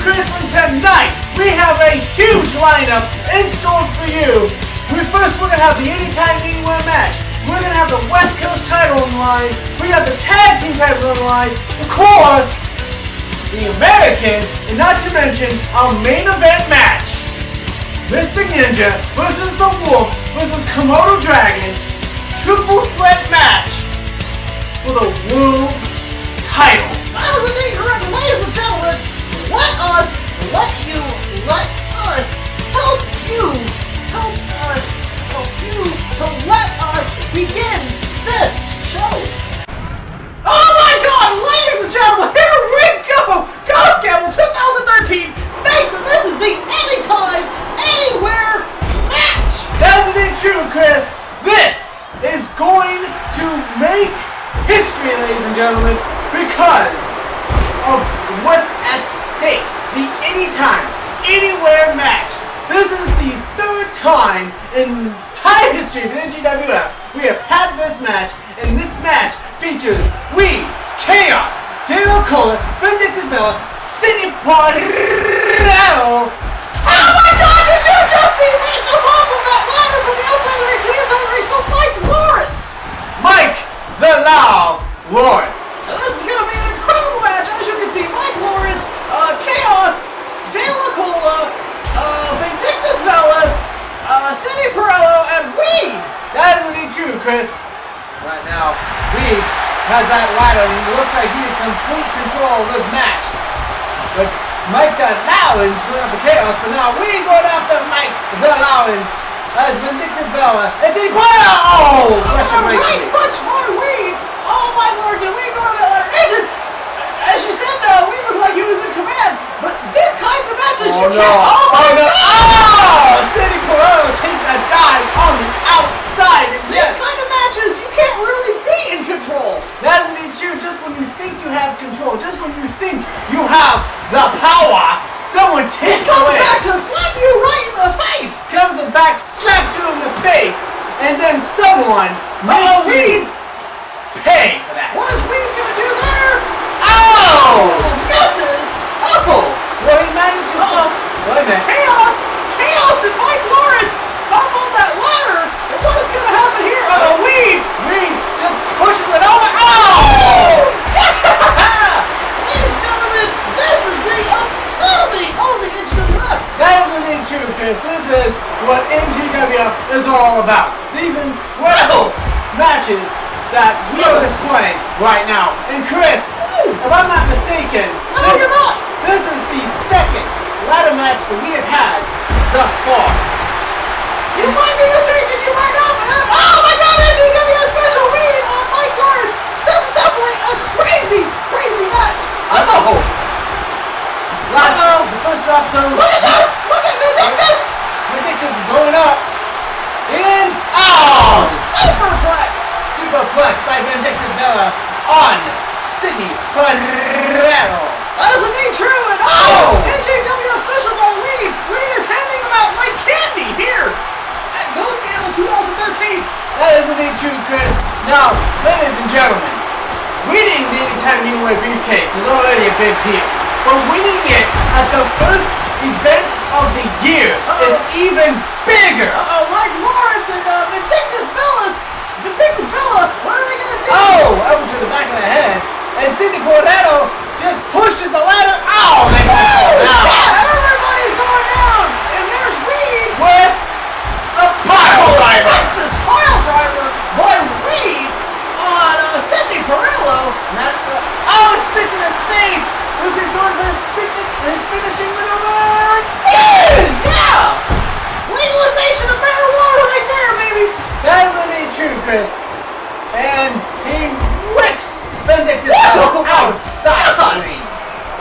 Chris, and tonight we have a huge lineup in store for you. First, we're going to have the Anytime Anywhere match. We're going to have the West Coast title on the line. We got the tag team titles on the line, the Kola, the American, and not to mention our main event match. Mystic Ninja versus the Wolf versus Komodo Dragon. Triple threat match for the world title. That was indeed correct, ladies and gentlemen. Let us help you to let us begin this show. Oh my God, ladies and gentlemen, here we go! Ghost Gamble 2013. Nathan, this is the Anytime, Anywhere match. That isn't true, Chris. This is going to make history, ladies and gentlemen, because of what's at stake. The Anytime, Anywhere match. This is the third time in entire history of the NGWF we have had this match, and this match features Chaos, Dela, Kola, Vindictus, Syndey, Oh my God, did you just see me jump off of that ladder from the outside of the ring to the inside of the ring to Mike Lawrence? Mike the Law Lawrence. This is going to be an incredible match. As you can see, Mike Lawrence, Chaos, Dela, Kola, Vindictus, Syndey, and Weed. That isn't true, Chris. Right now, Weed has that ladder, and it looks like he has complete control of this match. But Mike the Allowance went up the Chaos, but now Weed going after Mike the Allowance as Vindictus, it's Kola. Oh, much more Weed. Oh my Lord, did Weed go on that ladder? Andrew, as you said, Weed looked like he was in command, but these kinds of matches you can't. Oh my God! Oh, Syndey takes a dive on the outside. And these kind of matches you can't really be in control. That isn't true. Just when you think you have control, just when you think you have the power, someone takes away. Comes back to slap you right in the face. Comes back, slaps you in the face, and then someone makes you pay for that. What is Weed gonna do there? Oh! Misses. Oh! Well, he manages to. Wait a minute. Chaos and Mike Lawrence up on that ladder. And what is gonna happen here? Weed just pushes it over. Oh! Yeah! Ladies and gentlemen, this is the epitome of the NGWF. That isn't true, Chris. This is what NGWF is all about. These incredible matches that we are displaying right now. And Chris, if I'm not mistaken, this is the second ladder match that we have had thus far. You might be mistaken, you might not. Oh my God, NGWF special read on Mike Lawrence. This is definitely a crazy match. Oh! The first drop zone. Look at this! Look at Vindictus! Vindictus is going up. And Superplex by Vindictus on Syndey. That is indeed true, and NGWF special by Weed. Weed is handing him out like candy here at Ghost Gamble 2013. That is indeed true, Chris. Now, ladies and gentlemen, winning the Anytime Anywhere briefcase is already a big deal. But winning it at the first event of the year is even bigger. Mike Lawrence and Vindictus, what are they going to do? Over to the back of the head. And Syndey just pushes the ladder. Everybody's going down. And there's Weed with the pile driver. Texas pile driver by Weed on Syndey. It spits in his face, which is going for his finishing maneuver. Yeah! Legalization of marijuana right there, baby. That isn't true, Chris. And he whips Vindictus outside the ring.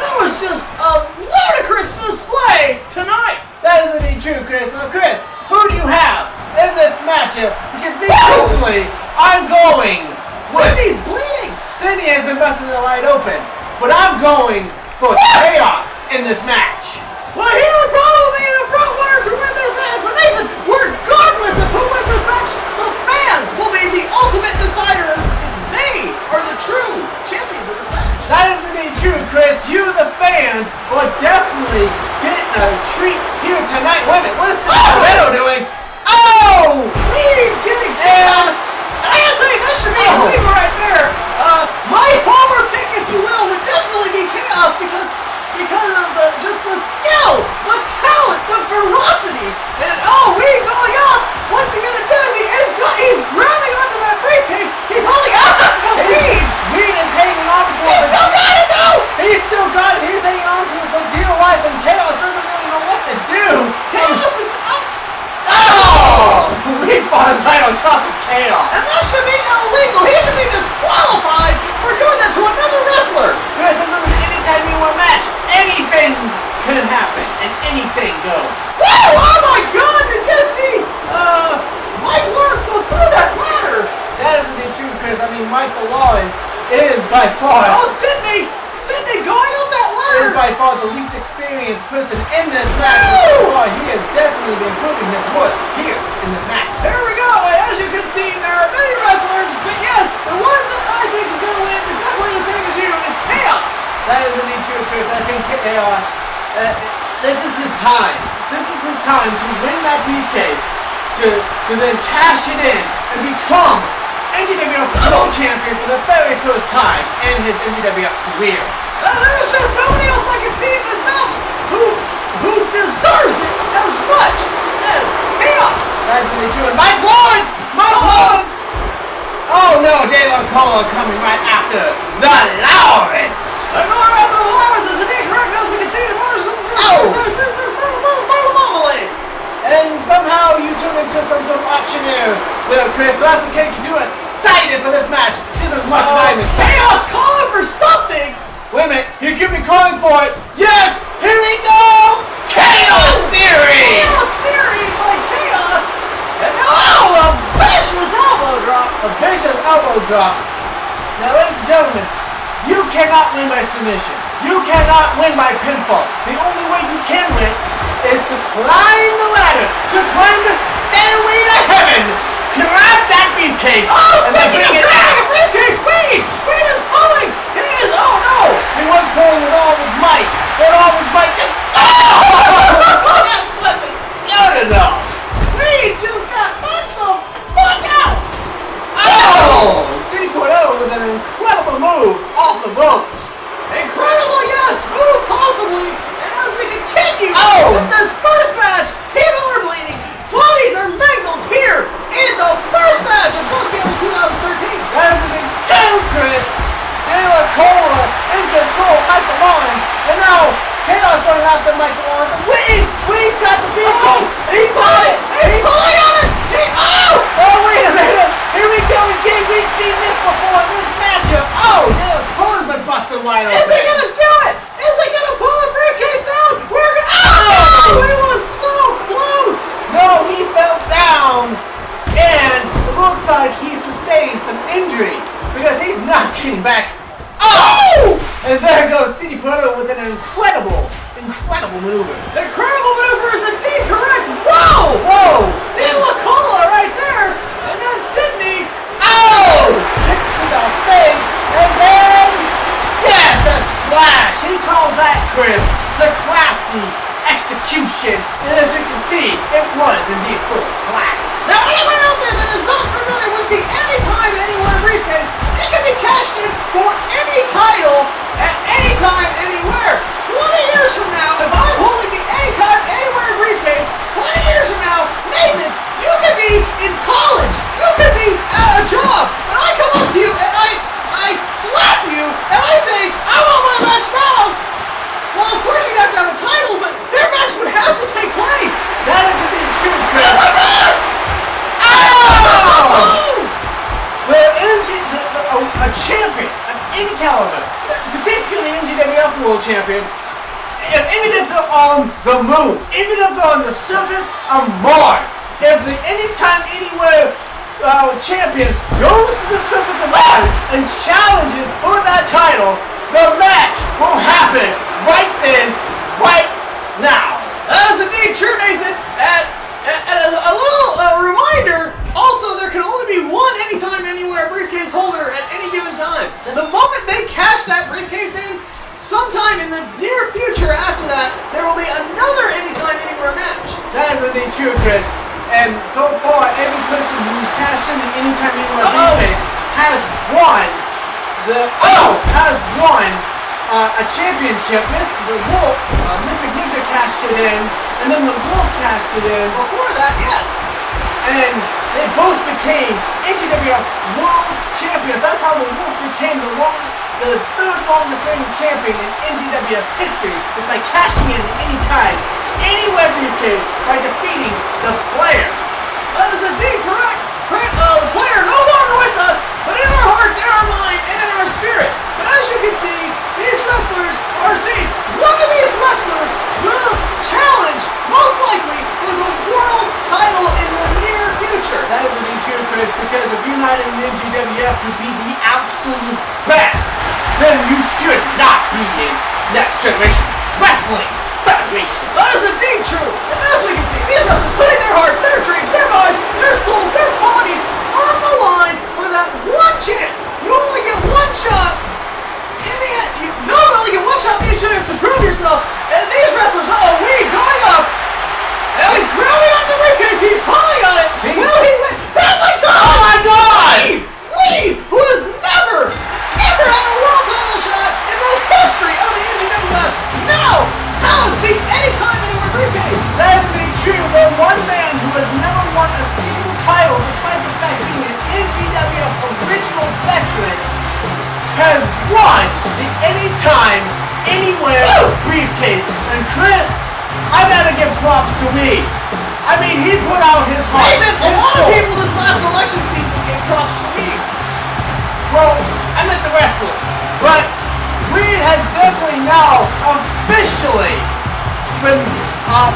That was just a ludicrous display tonight. That isn't true, Chris. Now, Chris, who do you have in this matchup? Because me personally, I'm going with Syndey's bleeding. Syndey has been busting it wide open, but I'm going for Chaos in this match. Well, he would probably be the front runner to win this match, but Nathan, regardless of who wins this match, the fans will be the ultimate decider if they are the true champions of this match. That isn't true, Chris. You, the fans, will definitely Michael Lawrence is by far... Oh, Syndey! Syndey going up that ladder! Is by far the least experienced person in this match. So far, he has definitely been proving his worth here in this match. There we go, and as you can see, there are many wrestlers, but yes, the one that I think is going to win is definitely the same as you, is Chaos. That is indeed true, Chris. I think Chaos, this is his time. This is his time to win that briefcase, to then cash it in and become NGWF World Champion for the very first time in his NGWF career. There's just nobody else I can see in this match who deserves it as much as Chaos. That's indeed true. And Mike Lawrence! Mike Lawrence! Oh no, Dela and Kola coming right after the Lawrence! They're going after the Lawrence as indeed correct, as we can see the Lawrence. And somehow you turn into some sort of auctioneer there, Chris, but that's okay because you're excited for this match just as much as I'm excited. Chaos calling for something! Wait a minute, you could be calling for it. Yes, here we go! Chaos Theory! Chaos Theory by Chaos! And now a vicious elbow drop! A vicious elbow drop. Now, ladies and gentlemen, you cannot win by submission. You cannot win by pinfall. The only way you can win is to climb the ladder, to climb the stairway to heaven, grab that briefcase, and then bring it out. A briefcase! Wait is pulling! He is, oh no! He was pulling with all his might, but all his might just, that wasn't good enough. We just got knocked the fuck out! Oh! City Komodo with an incredible move off the ropes. Incredible, yes! Move possibly! And as we continue with this first match, people are bleeding, bodies are mangled here in the first match of Specail 2013. That is an two, Chris. Dela Kola in control, Michael Lawrence, and now Chaos running after Michael Lawrence. And Weed's got the briefcase. He's pulling! He's pulling on it! Oh, wait a minute! Here we go again. We've seen this before in this matchup. Oh, Dela Kola's been busted wide open. Is he gonna do it? Is he gonna pull the briefcase down? We're gonna. Oh! It was so close! No, he fell down, and it looks like he sustained some injuries because he's not getting back. Oh! And there goes City Komodo with an incredible maneuver. Incredible maneuver is indeed correct. Whoa! Whoa! Dela Kola right there, and then Syndey. Oh! Hits to the face, and then yes, a splash. He calls that, Chris, the classy execution. And as you can see, it was indeed full of class. Now, anyone out there that is not familiar with the Anytime Anywhere briefcase, it can be cashed in for any title at any time, anywhere. 20 years from now, if I'm holding the Anytime Anywhere briefcase, 20 years from now, Nathan, you could be in college, you could be at a job, and I come up to you and I slap you and I say, I want my match now. Well, of course you'd have to have a title, but their match would have to take place. That is indeed true, Chris. Oh my God! Oh! A champion of any caliber, particularly NGWF World Champion, even if they're on the moon, even if they're on the surface of Mars, if the Anytime Anywhere champion goes to the surface of Mars and challenges for that title, the match will happen right then, right now. That is indeed true, Nathan. And a little reminder, also there can only be one Anytime Anywhere briefcase holder at any given time. The moment they cash that briefcase in, sometime in the near future after that, there will be another Anytime Anywhere match. That is indeed true, Chris. And so far, every person who's cashed in the Anytime Anywhere briefcase has won a championship. The Wolf, Mr. Ninja cashed it in, and then the Wolf cashed it in. Before that, yes. And they both became NGWF World Champions. That's how the Wolf became the third longest reigning champion in NGWF history, is by cashing in Anytime Anywhere briefcase by defeating the player. That is indeed correct. The player no longer with us, but in our hearts, in our mind, and in our spirit. But as you can see, these wrestlers are seen. One of these wrestlers will challenge, most likely, for the world title in the near future. That is indeed true, Chris, because if you're not in the NGWF to be the absolute best, then you should not be in Next Generation Wrestling Federation. That is indeed true. And as we can see, these wrestlers putting their hearts, their dreams, their minds, their souls, their bodies on the line for that one chance. You only get one shot. In the end, you not only get one shot, you have to prove yourself. And these wrestlers, Weed going up. Now he's grabbing up the briefcase. He's pulling on it. Will he win? Oh my God! Oh my God! Weed, who has never had a world title shot in the history of the NGWF, now has the Anytime Anywhere briefcase. That is indeed true. The one man who has never won a single title, despite the fact being an NGWF original veteran, has won the Anytime Anywhere briefcase. And Chris, I gotta give props to me. I mean, he put out his heart. Hey, man, a lot of people this last election season gave props to me. Well, I meant the wrestlers. But Reed has definitely now officially been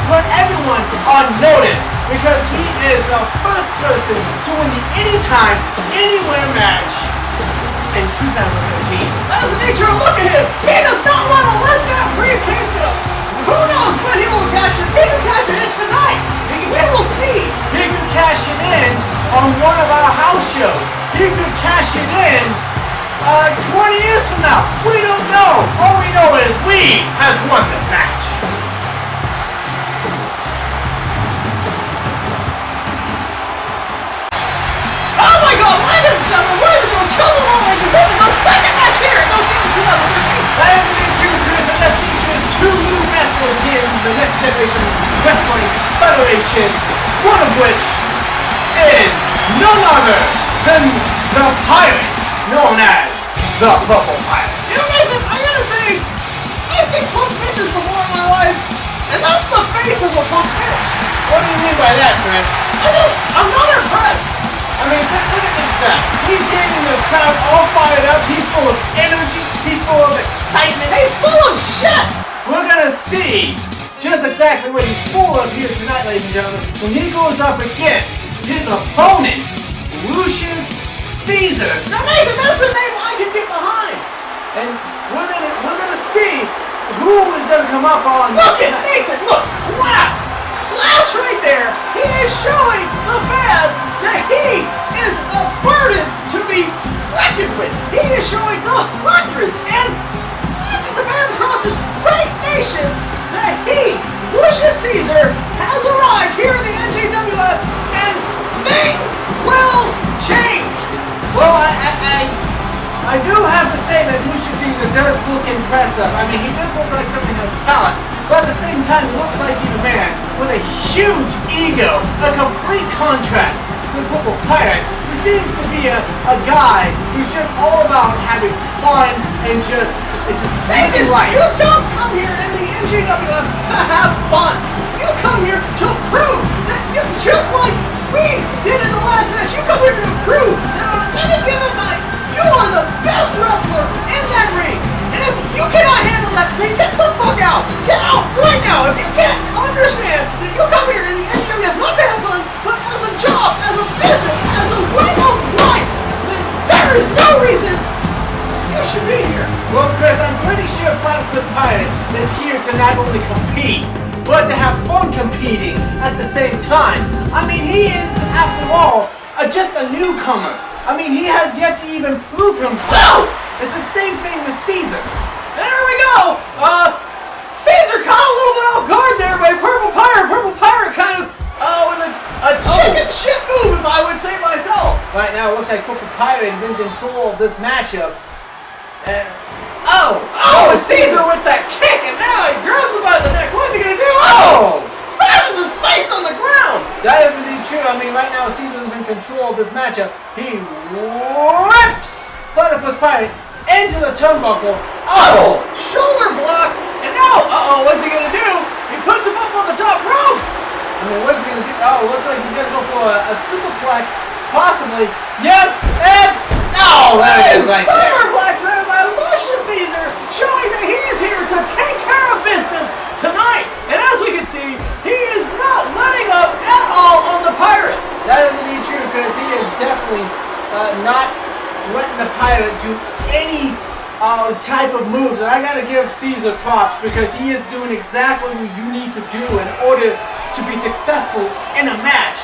put everyone on notice because he is the first person to win the Anytime Anywhere match in 2015. As a nature, look at him. He does not want to let that briefcase go. Who knows when he will cash it? He can cash it in tonight. We will see. He could cash it in on one of our house shows. He could cash it in 20 years from now. We don't know. All we know is we has won this match. Oh my God, ladies and gentlemen, where's it goes? Trouble on, this is the second match here. It goes into 2013. That is indeed true, Chris, and that features two new wrestlers here in the Next Generation Wrestling Federation, one of which is none other than the pirate, known as the Purple Pirate. You know, Nathan, I gotta say, I've seen punk bitches before in my life, and that's the face of a punk bitch. What do you mean by that, Chris? I'm not impressed. I mean, look at this guy. He's getting the crowd all fired up. He's full of energy. He's full of excitement. He's full of shit. We're gonna see just exactly what he's full of here tonight, ladies and gentlemen, when he goes up against his opponent, Lucious Caesar. Now, Nathan, that's a name I can get behind. And we're gonna see who is gonna come up on. Look at Nathan. Look, class right there. He is showing the fans that he is a burden to be reckoned with. He is showing the hundreds and millions of fans across this great nation that he, Lucious Caesar, has arrived here in the NGWF, and things will change. Well, I do have to say that Lucious Caesar does look impressive. I mean, he does look like somebody who has talent, but at the same time, he looks like he's a man with a huge ego, a complete contrast to the Purple Pirate, who seems to be a guy who's just all about having fun and just Nathan, living life. you don't come here in the NGWF to have fun. You come here to prove that you, just like we did in the last match, you come here to prove that on any given night, you are the best wrestler in that ring. And if you cannot handle that, then get the fuck out. Get out right now. If you can't understand that you come here in the NGWF not to have fun, but as a job, as a business, as a way of life, then there is no reason you should be here. Well, Chris, I'm pretty sure Platypus Pirate is here to not only compete, but to have fun competing at the same time. I mean, he is, after all, just a newcomer. I mean, he has yet to even prove himself. It's the same thing with Caesar. There we go. Caesar caught a little bit off guard there by Purple Pirate. Purple Pirate kind of with a chicken shit move, if I would say myself. Right now, it looks like Purple Pirate is in control of this matchup. Caesar with that kick, and now he grabs him by the neck. What's he gonna do? Smashes his face on the ground. That is indeed true. I mean, right now, Caesar is in control of this matchup. He rips Platypus Pirate into the turnbuckle. Shoulder block, and now, what's he gonna do? He puts him up on the top ropes. I mean, what's he gonna do? Looks like he's gonna go for a superplex, possibly. Yes, and there it is right there. Superplex there by Lucious Caesar, showing that he is here to take care of business tonight. And as we can see, he is not letting up at all on the Pirate. That is indeed true, because he is definitely not letting the Pirate do any type of moves. And I gotta give Caesar props because he is doing exactly what you need to do in order to be successful in a match.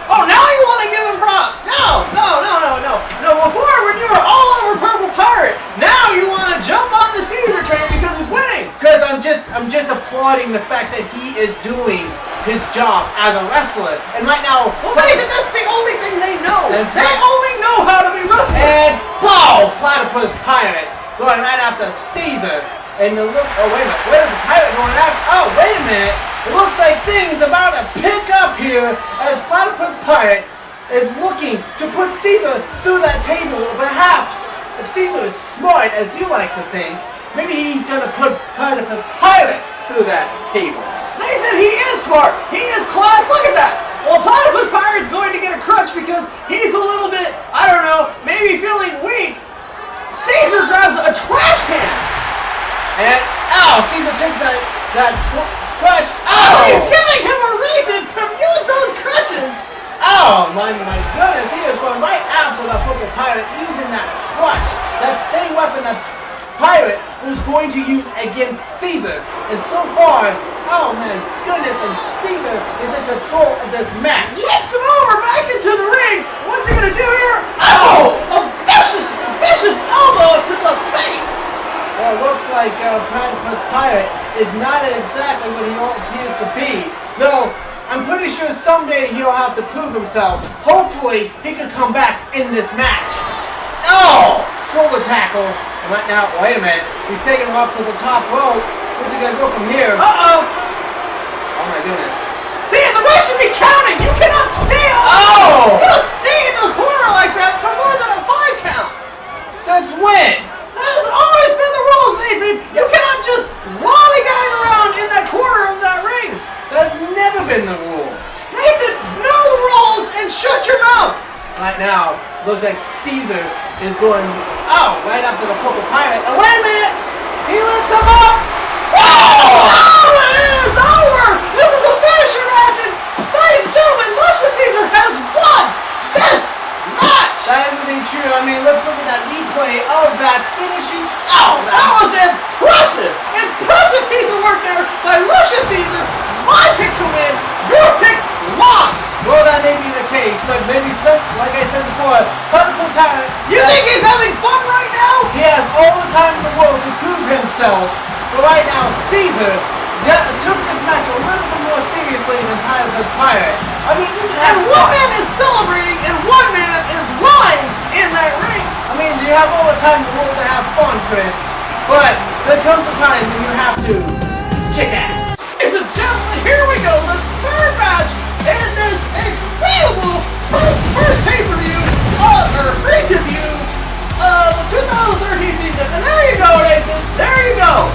Oh, now you want to give him props? No, before when you were all over Purple Pirate, now you want to jump on the Caesar train because he's winning. Because I'm just applauding the fact that he is doing his job as a wrestler. And right now, well, Nathan, that's the only thing they know. They only know how to be wrestlers. And bow, Platypus Pirate going right after Caesar. And the look, oh wait a minute, where is the Pirate going after? Oh, wait a minute. It looks like things about to pick up here as Platypus Pirate is looking to put Caesar through that table. Perhaps, if Caesar is smart, as you like to think, maybe he's going to put Platypus Pirate through that table. Nathan, he is smart. He is class. Look at that. Well, Platypus Pirate's going to get a crutch because he's a little bit, I don't know, maybe feeling weak. Caesar grabs a trash can. And, Caesar takes that crutch. He's giving him a reason to use those crutches. Oh, my goodness. He is going right after the Purple Pirate using that crutch. That same weapon that Pirate was going to use against Caesar. And so far, oh my goodness, and Caesar is in control of this match. Whips him over back into the ring. What's he going to do here? Oh! A vicious elbow to the face. Well, it looks like Platypus Pirate is not exactly what he appears to be. Though, I'm pretty sure someday he'll have to prove himself. Hopefully, he could come back in this match. Oh! Shoulder tackle. And right now, wait a minute. He's taking him up to the top rope. What's he going to go from here? Uh-oh! Oh my goodness. See, the ref should be counting. You cannot stay Oh! You cannot stay in the corner like that for more than a 5 count. Since when? That has always been the rules, Nathan. You cannot just lollygag around in that corner of that ring. That's never been the rules. Nathan, know the rules and shut your mouth. Right now, looks like Caesar is going, right up to the Purple Pirate. Oh, wait a minute! He lifts him up! It is over! This is a finisher match, and ladies and gentlemen, Lucious Caesar has won this match! That isn't even true. I mean, let's look at that replay of that finishing. That was impressive! Impressive piece of work there by Lucious Caesar. My pick to win, your pick lost! Well, that may be the case, but maybe some, like I said before, Platypus Pirate. You think he's having fun right now? He has all the time in the world to prove himself. But right now, Caesar took this match a little bit more seriously than Platypus Pirate. I mean, and one man is celebrating and one man is lying in that ring. I mean, you have all the time in the world to have fun, Chris. But there comes a time when you have to kick ass. Ladies and gentlemen, here we go. The third match in this incredible first pay-per-view, or free-to-view of the 2013 season. And there you go, Nathan. There you go.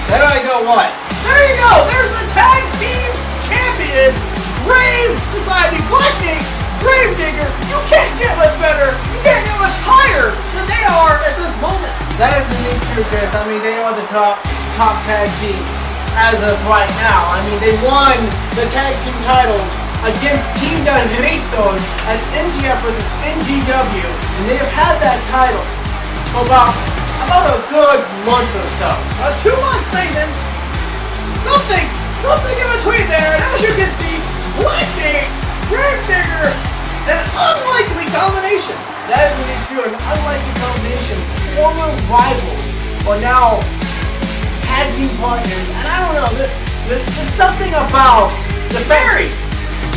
There I go, what? There you go. There's the tag team champion, Grave Society, Grave Digger. You can't get much better. You can't get much higher than they are at this moment. That is indeed true, Chris. I mean, they are the top tag team as of right now. I mean, they won the tag team titles against Team Doritos at NGF versus NGW, and they have had that title for about a good month or so. 2 months, Nathan. Something in between there, and as you can see, Grave Digger, an unlikely combination. That is indeed true, an unlikely combination. Former rivals are now tag team partners, and I don't know, there's something about the fact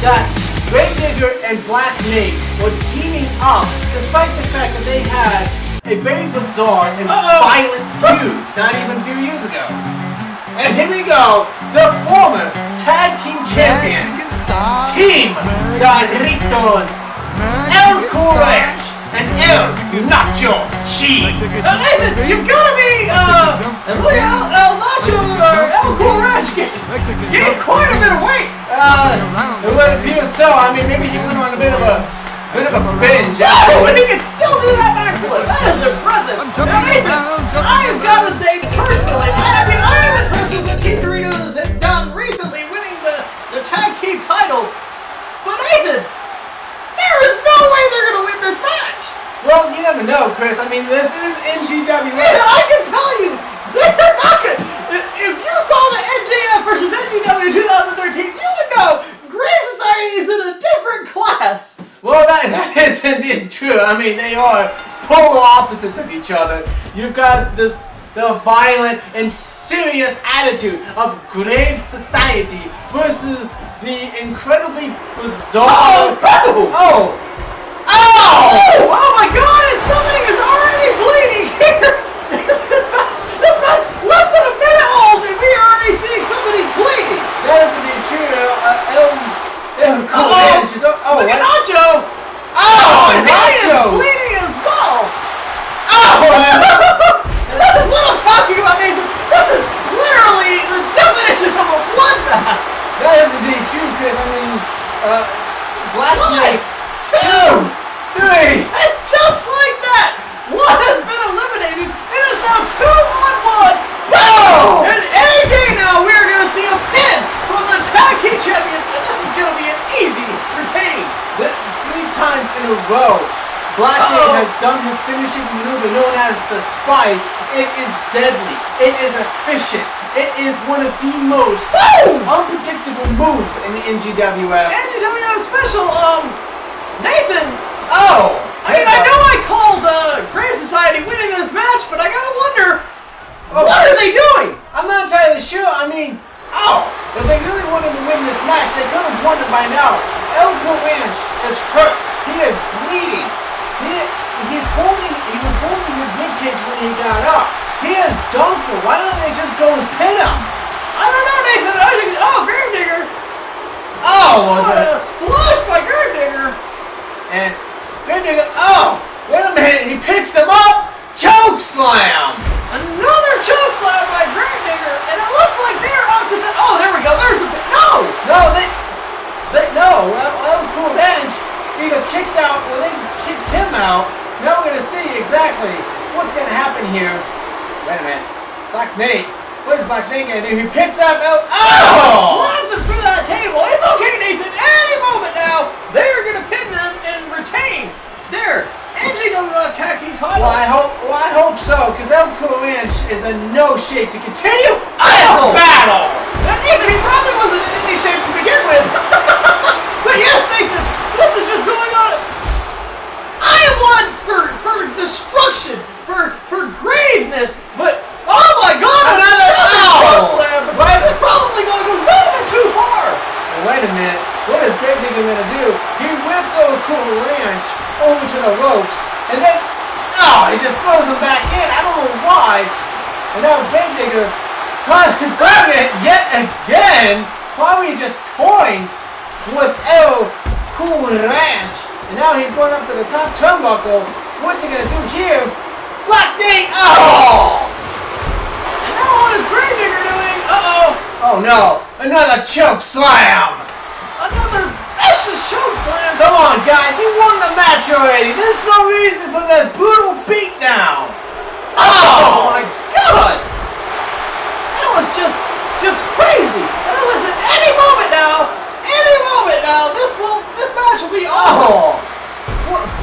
that Grave Digger and Black Mage were teaming up, despite the fact that they had a very bizarre and violent feud not even a few years ago. And here we go, the former tag team champions, Team Doritos, El Courage, and El Nacho Cheese. Nathan, you've got to be, look at El Nacho or El Courage getting quite a bit of weight. It would appear so. I mean, maybe he went on a bit of a binge. Oh, and he can still do that backflip. That is impressive. Now, Nathan, I have got to say personally, I am impressed with what Team Doritos have done recently, winning the tag team titles. But Nathan, there is no way they're going to win this match. Well, you never know, Chris. I mean, this is NGWF. Yeah, I can tell you, they're not good. If you saw the NJF versus NGW 2013, you would know Grave Society is in a different class. Well, that is indeed true. I mean, they are polar opposites of each other. You've got the violent and serious attitude of Grave Society versus the incredibly bizarre... Oh my god, and somebody is already bleeding here! This match, less than a minute old, and we are already seeing somebody bleeding! That is indeed true. Look at Nacho! He is bleeding as well! This is what I'm talking about, Nathan! This is literally the definition of a bloodbath! That is indeed true, Chris. I mean, Black Knight, 2, 3. And just like that, one has been eliminated. It is now 2-on-1. Boom! And any day now, we are going to see a pin from the tag team champions, and this is going to be an easy retain. 3 times in a row, Black Knight has done his finishing maneuver known as the spike. It is deadly. It is efficient. It is one of the most unpredictable moves in the NGWF. NGWF special, Nathan. I mean, I know I called Grave Society winning this match, but I gotta wonder, what are they doing? I'm not entirely sure. I mean, if they really wanted to win this match, they could have won it by now. El Ranch is hurt. He is bleeding. He was holding his ribcage when he got up. He is done for. Why don't they just go and pin him? I don't know, Nathan. Gravedigger. Splash by Gravedigger. And Gravedigger, wait a minute, he picks him up. Choke slam. Another choke slam by Gravedigger. And it looks like they're out to set. There we go. There's the pin. El Ranch either kicked out or they kicked him out. Now we're going to see exactly what's going to happen here. Wait a minute. Black Knight. What is Black Knight going to do? He picks up slams him through that table. It's okay, Nathan. Any moment now, they're going to pin them and retain their NGWF tag team titles. Well, I hope so, because El Ranch is in no shape to continue this battle. And Nathan, he probably wasn't in any shape to begin with. But yes, Nathan, this is just going on. I am one for destruction, for graveness, but oh my god, another choke slam! This is probably going a little bit too far! Wait a minute, what is Gravedigger going to do? He whips El Ranch over to the ropes, and then, he just throws him back in. I don't know why. And now Gravedigger doing it yet again, probably just toying with El Ranch. And now he's going up to the top turnbuckle. What's he going to do here? Black Knight! And now what is Gravedigger doing? Oh no! Another choke slam! Another vicious choke slam! Come on, guys! He won the match already! There's no reason for this brutal beatdown! Oh my god! That was just crazy! And listen, any moment now, this match will be over!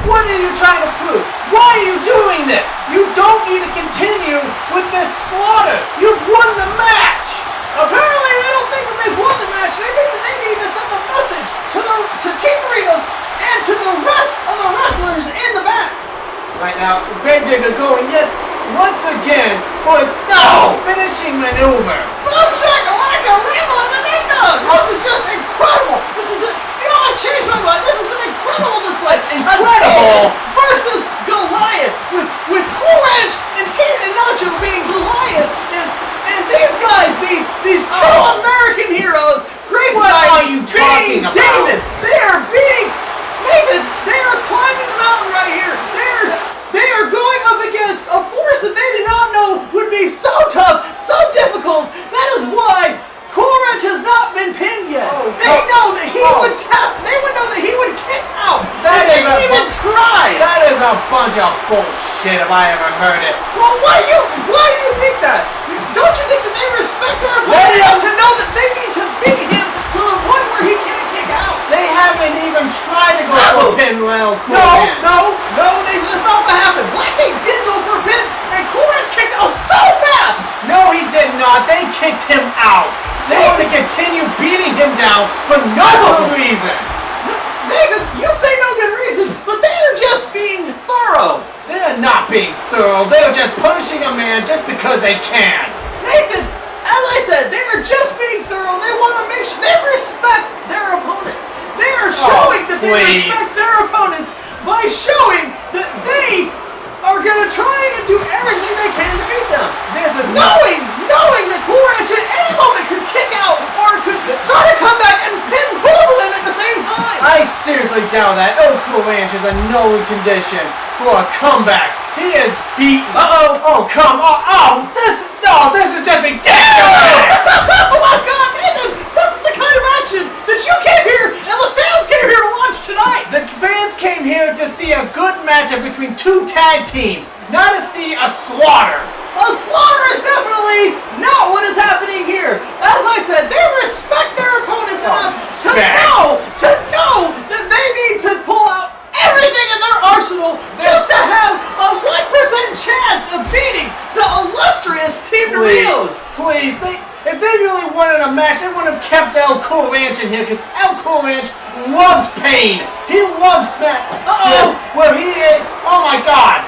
What are you trying to prove? Why are you doing this? You don't need to continue with this slaughter! You've won the match! Apparently they don't think that they've won the match. They think that they need to send a message to Team Doritos and to the rest of the wrestlers in the back. Right now, Gravedigger going yet once again for his finishing maneuver. Boom shakalaka, Rama, this is just incredible. This is I changed my mind. This is an incredible display. Incredible versus Goliath with Cool Ranch and Nacho being Goliath and these guys, these true American heroes, Grave Society. What are you talking about? David, they are beating David. They are climbing the mountain right here. They are going up against a force that they did not know would be so tough, so difficult. That is why Cool Ranch has not been pinned yet. They know that he would tap. They would know that he would kick out. That is they even tried. That is a bunch of bullshit if I ever heard it. Well, why do you think that? Don't you think that they respect their opponent enough to know that they need to beat him to the point where he can't kick out? They haven't even tried to go for a pin. Well, No, Nathan, that's not what happened. going to continue beating him down for no good reason. Nathan, you say no good reason, but they are just being thorough. They're not being thorough. They're just punishing a man just because they can. Nathan, as I said, they are just being thorough. They want to make sure they respect their opponents. They are showing that they respect their opponents by showing that they are going to try and do everything they can to beat them. This is knowing that Cool Ranch at any moment could kick out or could start a comeback and pin both of them at the same time. I seriously doubt that El Cool Ranch is in no condition for a comeback. He is beaten. Oh, come on. This is just ridiculous. Oh my God, Nathan, this is the kind of action that you came here and the fans came here to watch tonight. The fans came here to see a good matchup between two tag teams, not to see a slaughter. A slaughter is definitely not what is happening here. As I said, they respect their opponents enough to know that they need to pull out everything in their arsenal just to have a 1% chance of beating the illustrious Team Doritos. Please, if they really wanted a match, they wouldn't have kept El Cool Ranch in here, because El Cool Ranch loves pain. He loves matches where he is, oh my God.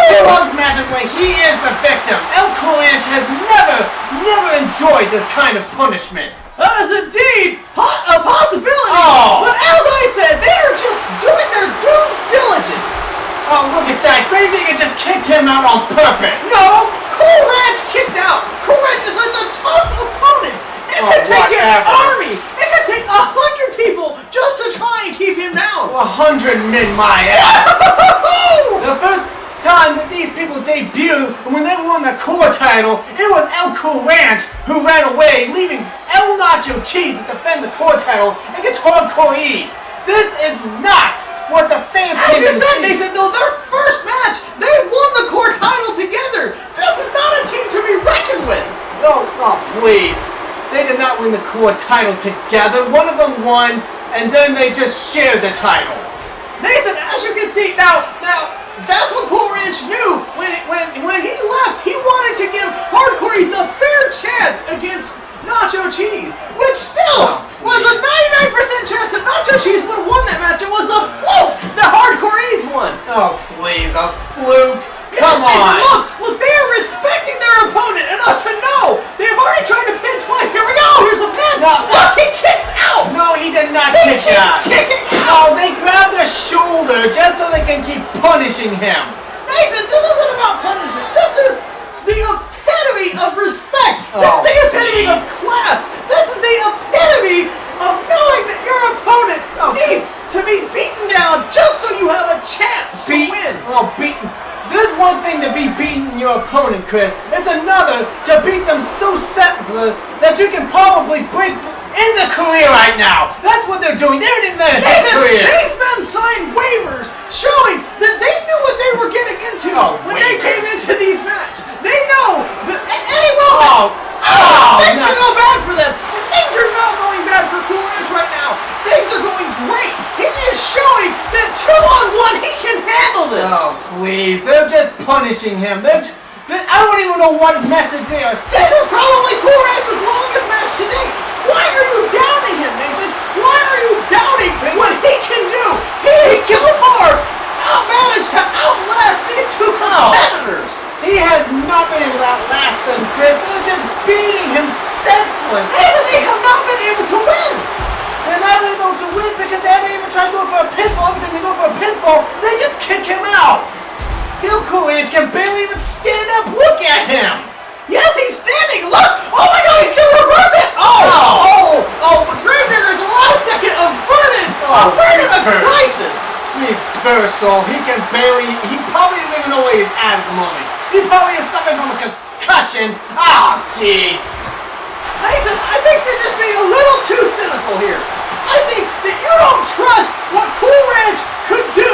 He loves matches where he is the victim. El Cool Ranch has never enjoyed this kind of punishment. That is indeed a possibility. But as I said, they are just doing their due diligence. Oh, look at that. Gravy just kicked him out on purpose. No, Cool Ranch kicked out. Cool Ranch is such a tough opponent. It could take an army. It could take 100 people just to try and keep him down. 100 men, my ass. The first time that these people debuted, when they won the core title, it was El Cool Ranch who ran away, leaving El Nacho Cheese to defend the core title against Hardkore Eads. This is not what the fans came to see. As you said, Nathan, though, their first match, they won the core title together. This is not a team to be reckoned with. Oh, please. They did not win the core title together. One of them won, and then they just shared the title. Nathan, as you can see, now, that's what Cool Ranch knew when he left. He wanted to give Hardkore Eads a fair chance against Nacho Cheese, which still was a 99% chance that Nacho Cheese would have won that match. It was a fluke that Hardkore Eads won. Oh, please, a fluke. Come on. Look, they are respecting their opponent enough to know. They've already tried to pin twice. Here we go. Here's the pin. Look, he kicks out. No, he did not kick out. He keeps kicking out. No, they grabbed the shoulder just so they can keep punishing him. Nathan, this isn't about punishment. This is the epitome of respect. This is the epitome of class. This is the epitome of knowing that your opponent needs to be beaten down just so you have a chance to win. Beaten. There's one thing to be beating your opponent, Chris. It's another to beat them so senseless that you can probably break end the career right now. That's what they're doing. They're in their career. These men signed waivers showing that they knew what they were getting into when they came into these matches. They know that at any moment, things can go bad for them. And things are not going bad for Cool Ranch right now. Things are going great. He is showing that 2-on-1 he can handle this. Oh, please. They're just punishing him. I don't even know what message they are sending. This is probably Cool Ranch's longest match to date. Why are you doubting him, Nathan? Why are you doubting what he can do? He is so far managed to outlast these two competitors. He has not been able to outlast them, Chris. They're just beating him senseless. Nathan, they have not been able to win. They're not able to win because they haven't even tried to go for a pinfall. Every time they go for a pinfall, they just kick him out. Cool Ranch can barely even stand up. Look at him. Yes, he's standing. Look. Oh my God, he's going to reverse it. But Gravedigger is the last second averted a crisis. Reversal. He probably doesn't even know where he's at the moment. He probably is suffering from a concussion. Jeez. Nathan, I think you're just being a little too cynical here. I think that you don't trust what Cool Ranch could do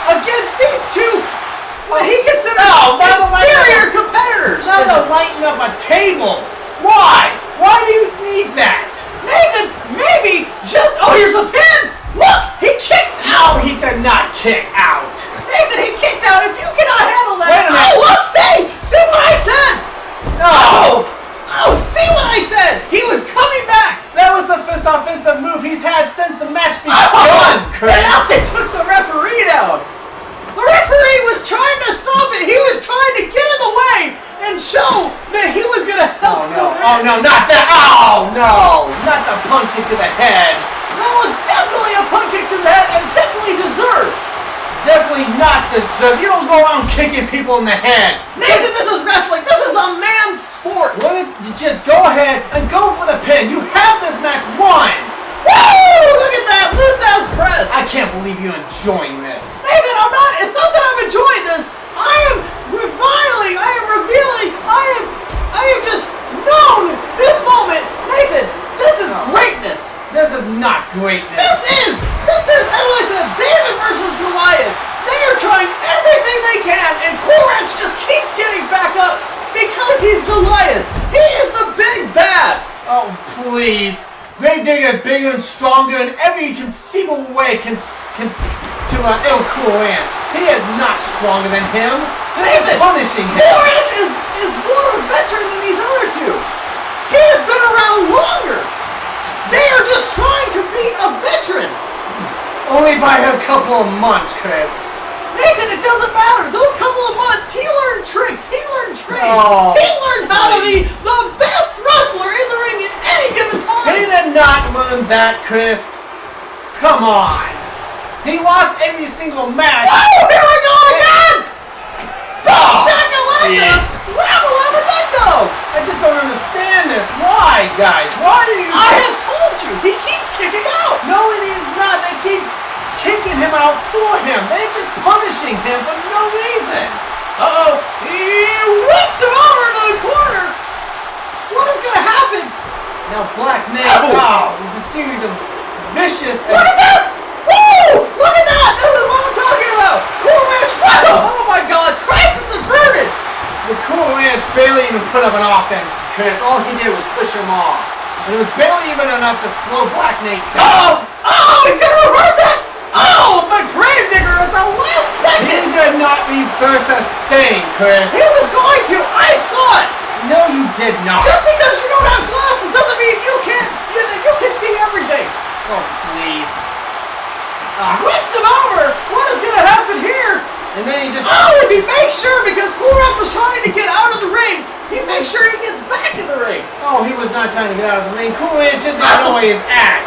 against these two what he considers inferior competitors. Now they're lighting up a table. Why? Why do you need that? Nathan, maybe just... here's a pin. Look, he kicks out. No, he did not kick out. Nathan, he kicked out. If you cannot handle that... Wait a minute. Look, see what I said. No. See what I said. He was Oh, no, not that. Oh, no. Not the punt kick to the head. That was definitely a punt kick to the head and definitely deserved. Definitely not deserved. You don't go around kicking people in the head. Nathan, this is wrestling. This is a man's sport. Why don't you just go ahead and go for the pin? You have this match won. Woo! Look at that. Luthez press. I can't believe you're enjoying this. Nathan, I'm not. It's not that I'm enjoying this. I am reviling. I am revealing. I have just known this moment. Nathan, this is greatness. This is not greatness. This is, as I said, David versus Goliath. They are trying everything they can, and Cool Ranch just keeps getting back up because he's Goliath. He is the big bad. Oh, please. Gravedigger is bigger and stronger in every conceivable way to El Cool Ranch. He is not stronger than him. He's punishing him. Cool Ranch is more of a veteran than these other two. He has been around longer. They are just trying to beat a veteran. Only by a couple of months, Chris. Nathan, it doesn't matter. Those couple of months, he learned tricks. He learned trades. Oh, he learned how to be the best wrestler in the ring at any given time. He did not learn that, Chris. Come on. He lost every single match. Oh, here we go again! Boom! Oh, Shakalaka! Rabba-labba-ding-dong! I just don't understand this. Why, guys? Why do you... I have told you, he keeps kicking out. No, it is not. They keep kicking him out for him. They're just punishing him for no reason. Uh-oh. He whips him over into the corner. What is going to happen? Now, Black Knight, it's a series of vicious... Look at this! Woo! Look at that! This is what I'm talking about! Cool Ranch, oh my god, crisis averted! The Cool Ranch barely even put up an offense, Chris. All he did was push him off. And it was barely even enough to slow Black Knight down. Oh, he's gonna reverse it! Oh, but Gravedigger at the last second! He did not reverse a thing, Chris. He was going to! I saw it! No, you did not. Just because you don't have glasses doesn't mean you can see everything! Oh, please. Whips him over! What is gonna happen here? And then he just... Oh, and he makes sure, because Cool Ranch was trying to get out of the ring, he makes sure he gets back in the ring. Oh, he was not trying to get out of the ring. Cool Ranch doesn't know where he's at.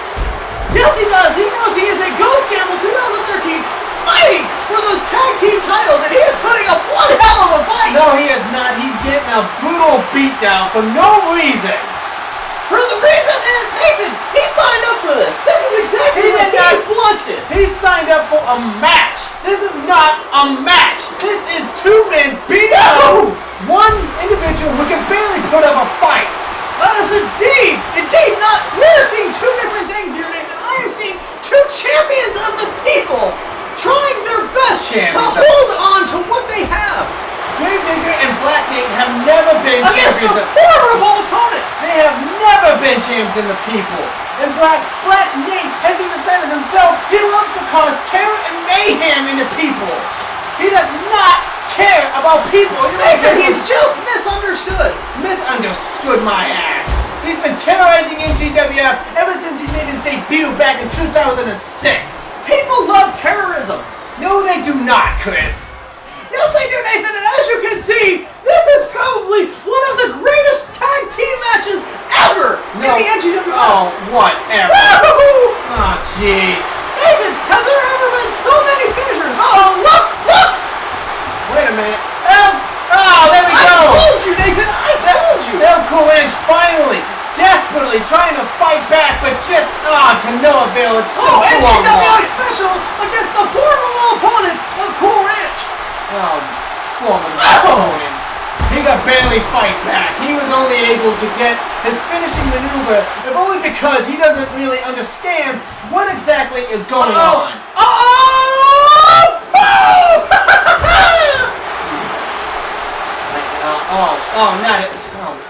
Yes, he does. He knows he is a Ghost Gamble 2013 fighting for those tag team titles, and he is putting up one hell of a fight. No, he is not. He's getting a brutal beatdown for no reason. For the reason is, Nathan, he signed up for this. This is exactly what he wanted. He signed up for a match. This is not a match. This is two men beating out one individual who can barely put up a fight. That is indeed not. We're seeing two different things here, Nathan. I am seeing two champions of the people trying their best to hold on to what they have. Gravedigger and Black Knight have never been against champions a formidable opponent. They have never been champions in the people. And Black Knight has even said it himself. He loves to cause terror and mayhem in the people. He does not care about people. Nathan, he's just misunderstood. Misunderstood my ass. He's been terrorizing NGWF ever since he made his debut back in 2006. People love terrorism. No, they do not, Chris. Yes, they do, Nathan, and as you can see, this is probably one of the greatest tag team matches ever in the NGWF. Oh, whatever. Oh, jeez. Nathan, have there ever been so many finishers? Oh, look! Wait a minute. There we go. I told you, Nathan, I told you. El Cool Ranch finally, desperately trying to fight back, but just, to no avail. It's still too long. NGWF special against the formidable opponent of Cool Ranch. Formidable opponent. He could barely fight back. He was only able to get his finishing maneuver, if only because he doesn't really understand what exactly is going on.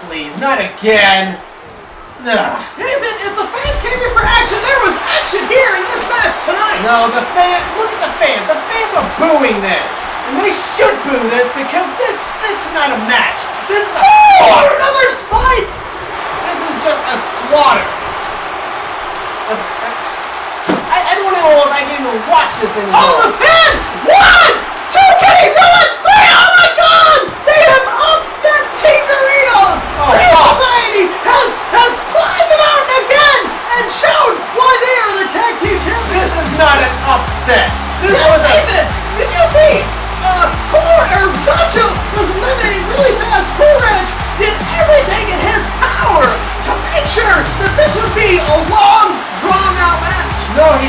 Please, not again. Nathan, if the fans came here for action, there was action here in this match tonight. No, look at the fans. The fans are booing this. And they should boo this because this is not a match. This is a slaughter. Another spike. This is just a slaughter. I don't know if I can even watch this anymore. Oh, the pin! 1, 2, can he do it? 3, oh my god! They have upset Team Doritos! Society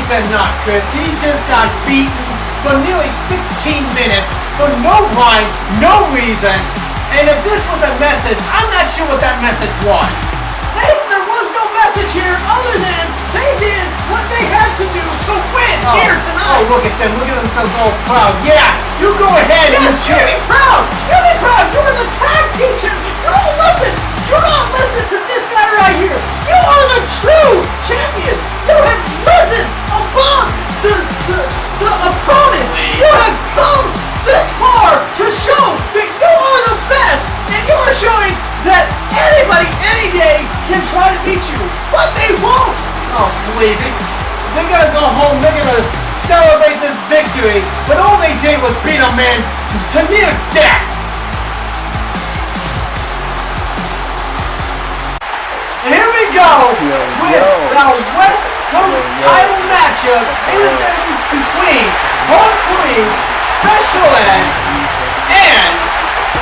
a nut, Chris. He just got beaten for nearly 16 minutes for no rhyme, no reason. And if this was a message, I'm not sure what that message was. Hey, there was no message here other than they did what they had to do to win here tonight. Oh, look at them. Look at themselves all proud. Yeah, you go ahead and yes, you be proud. You be proud. You are the tag team champion. You don't listen. Do not listen to this guy right here. You are the true champions. You have risen above the opponents. You have come this far to show that you are the best, and you are showing that anybody, any day, can try to beat you, but they won't. Oh, please. They're gonna go home. They're gonna celebrate this victory, but all they did was beat a man to near death. And here we go with the West Coast title matchup. It is going to be between Hardkore, Special Ed, and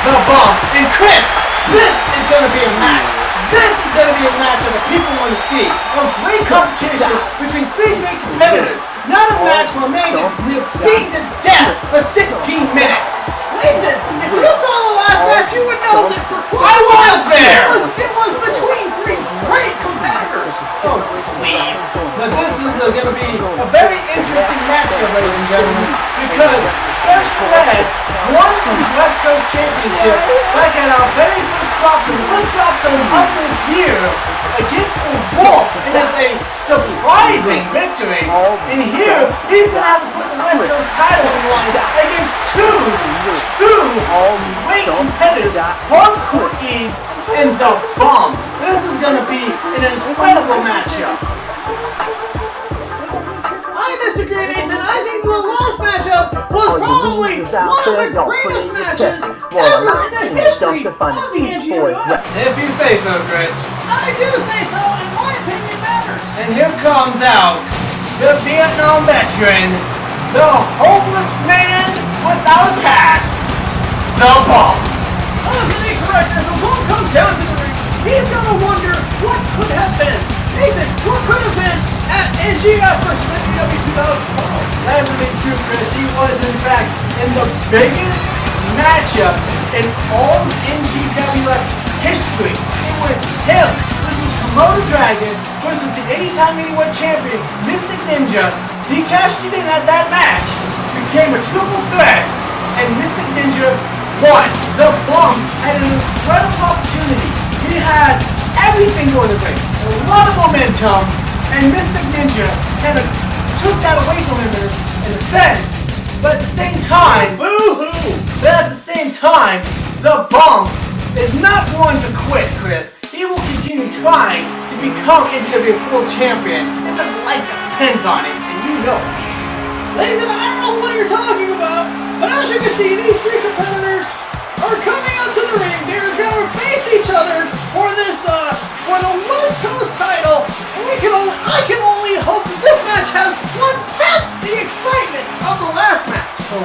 the Bump. And Chris, this is going to be a match. This is going to be a match that the people want to see. A great competition between three great competitors. Not a match where a man gets beaten to death for 16 minutes. Nathan, if you saw the last match, you would know that for quite I was there! It was between three great competitors. Oh, please. But this is going to be a very interesting matchup, ladies and gentlemen, because Special Ed won the West Coast Championship back at our very first drop zone. The first drop zone of this year against the Wolf, and it's a surprising victory. And here, he's going to have to put the West Coast title on the line against two great competitors, Hardkore Eads and the Bomb. This is going to be an incredible matchup. I disagree, Nathan. I think the last matchup was probably one of the greatest matches ever in the history of the NGWF. If you say so, Chris. I do say so, and my opinion matters. And here comes out the Vietnam veteran, the hopeless man without a past, the Bomb. Honestly, be correct. As the ball comes down to the ring, he's gonna wonder what could have been. Nathan, what could have been at NGF versus NGW 2012? That isn't true, Chris. He was, in fact, in the biggest matchup in all of NGWF history. It was him versus Komodo Dragon versus the anytime anywhere champion, Mystic Ninja. He cashed it in at that match, became a triple threat, and Mystic Ninja won. The Bomb had an incredible opportunity. He had everything going his way, a lot of momentum, and Mystic Ninja kind of took that away from him in a sense. But at the same time, boo-hoo! But at the same time, the Bomb is not going to quit, Chris. He will continue trying to become NGWF World Champion if his life depends on it, and you know it. Nathan, I don't know what you're talking about, but as you can see, these three competitors are coming out to the ring. They're going to face each other for this, for the West Coast title. And I can only hope that this match has 1/10 the excitement of the last match. Oh,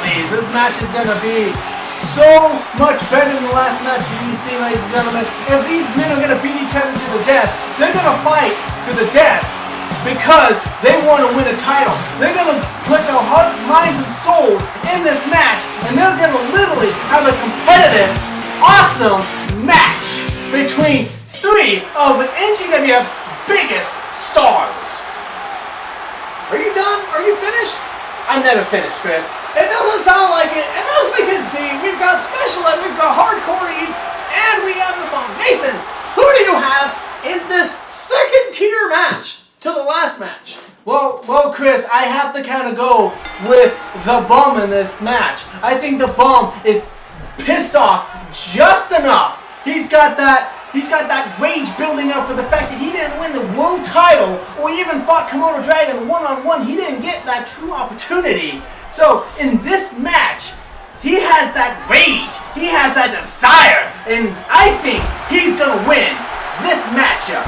please, this match is going to be so much better than the last match we've seen, ladies and gentlemen. If these men are going to beat each other to the death, they're going to fight to the death because they want to win a title. They're going to put their hearts, minds, and souls in this match, and they're going to literally have a competitive, awesome match between three of NGWF's biggest stars. Are you done? Are you finished? I'm never finished, Chris. It doesn't sound like it. And as we can see, we've got Special Ed, we've got Hardkore Eads, and we have the Bomb. Nathan, who do you have in this second tier match to the last match? Well, Chris, I have to kind of go with the Bomb in this match. I think the Bomb is pissed off just enough. He's got that rage building up for the fact that he didn't win the world title or even fought Komodo Dragon one-on-one. He didn't get that true opportunity. So in this match, he has that rage. He has that desire. And I think he's going to win this matchup.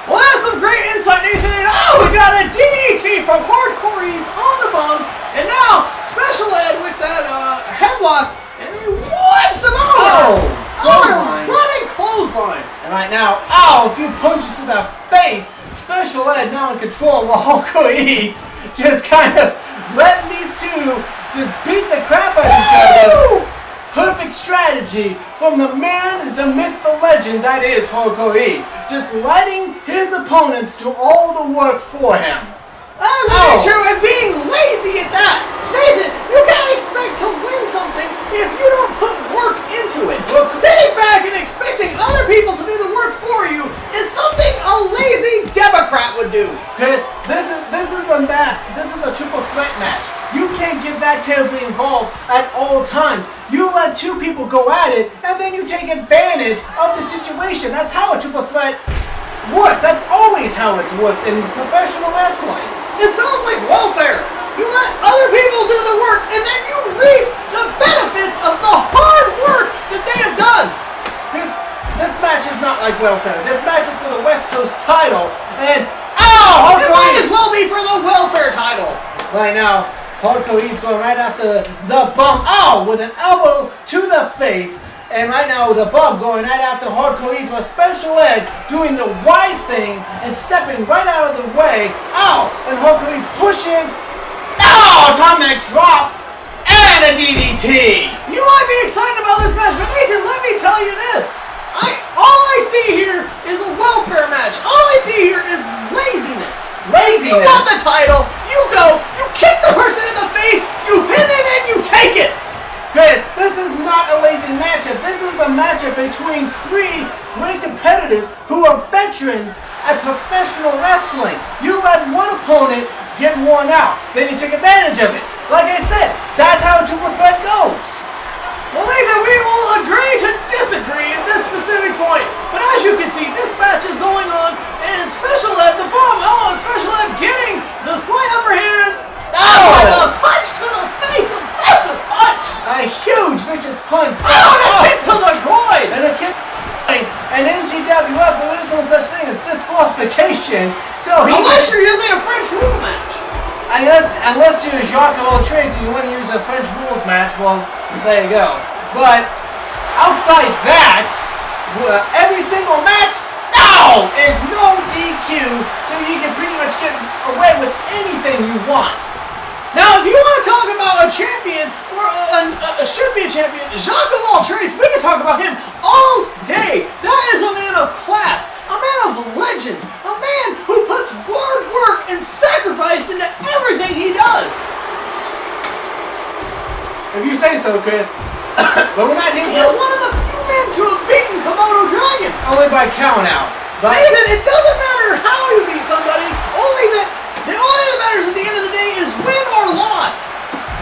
Well, that's some great insight, Nathan. And we got a DDT from Hardkore Eads on the Bomb. And now Special Ed with that headlock. And he wipes him over. Clothesline. Running clothesline. And And right now, a few punches to the face. Special Ed now in control while Hardkore Eads just kind of letting these two just beat the crap out of each other. Perfect strategy from the man, the myth, the legend that is Hardkore Eads. Just letting his opponents do all the work for him. That is very true, and being lazy at that. Nathan, you can't expect to win something if you don't put work into it. Sitting back and expecting other people to do the work for you is something a lazy Democrat would do. Chris, this is the match. This is a triple threat match. You can't get that terribly involved at all times. You let two people go at it, and then you take advantage of the situation. That's how a triple threat works. That's always how it's worked in professional wrestling. It sounds like welfare. You let other people do the work, and then you reap the benefits of the hard work that they have done. This match is not like welfare. This match is for the West Coast title, and it might as well be for the welfare title. Right now, Hardkore Eads going right after the bump. With an elbow to the face. And right now, the bump going right after Hardkore Eads with Special Ed doing the wise thing and stepping right out of the way. And Hardkore Eads pushes. Atomic drop and a DDT. You might be excited about this match, but Nathan, let me tell you this. All I see here is a welfare match. All I see here is laziness. Laziness? You want the title, you go, you kick the person in the face, you pin him, and you take it. Chris, this is not a lazy matchup. This is a matchup between three great competitors who are veterans at professional wrestling. You let one opponent get worn out, then you take advantage of it. Like I said, that's how a triple threat goes. Well, Nathan, we will agree to disagree at this specific point. But as you can see, this match is going on, and Special Ed, the bomb, and Special Ed getting the slight upper hand. And a punch to the face, a vicious punch. A huge vicious punch. And a kick to the groin. And a kick. And NGWF, there is no such thing as disqualification. So unless you're using a French rule match. Unless you're Jacques of all trades and you want to use a French rules match, well, there you go. But outside that, every single match is no DQ, so you can pretty much get away with anything you want. Now, if you want to talk about a champion, or should be a champion, Jacques of all trades, we can talk about him all day. That is a man of class, a man of legend, a man who puts hard work and sacrifice into everything he does. If you say so, Chris. But we're not here. He is one of the few men to have beaten Komodo Dragon. Only by count out. But Nathan, it doesn't matter how you beat somebody, the only that matters at the end of the day is win or loss.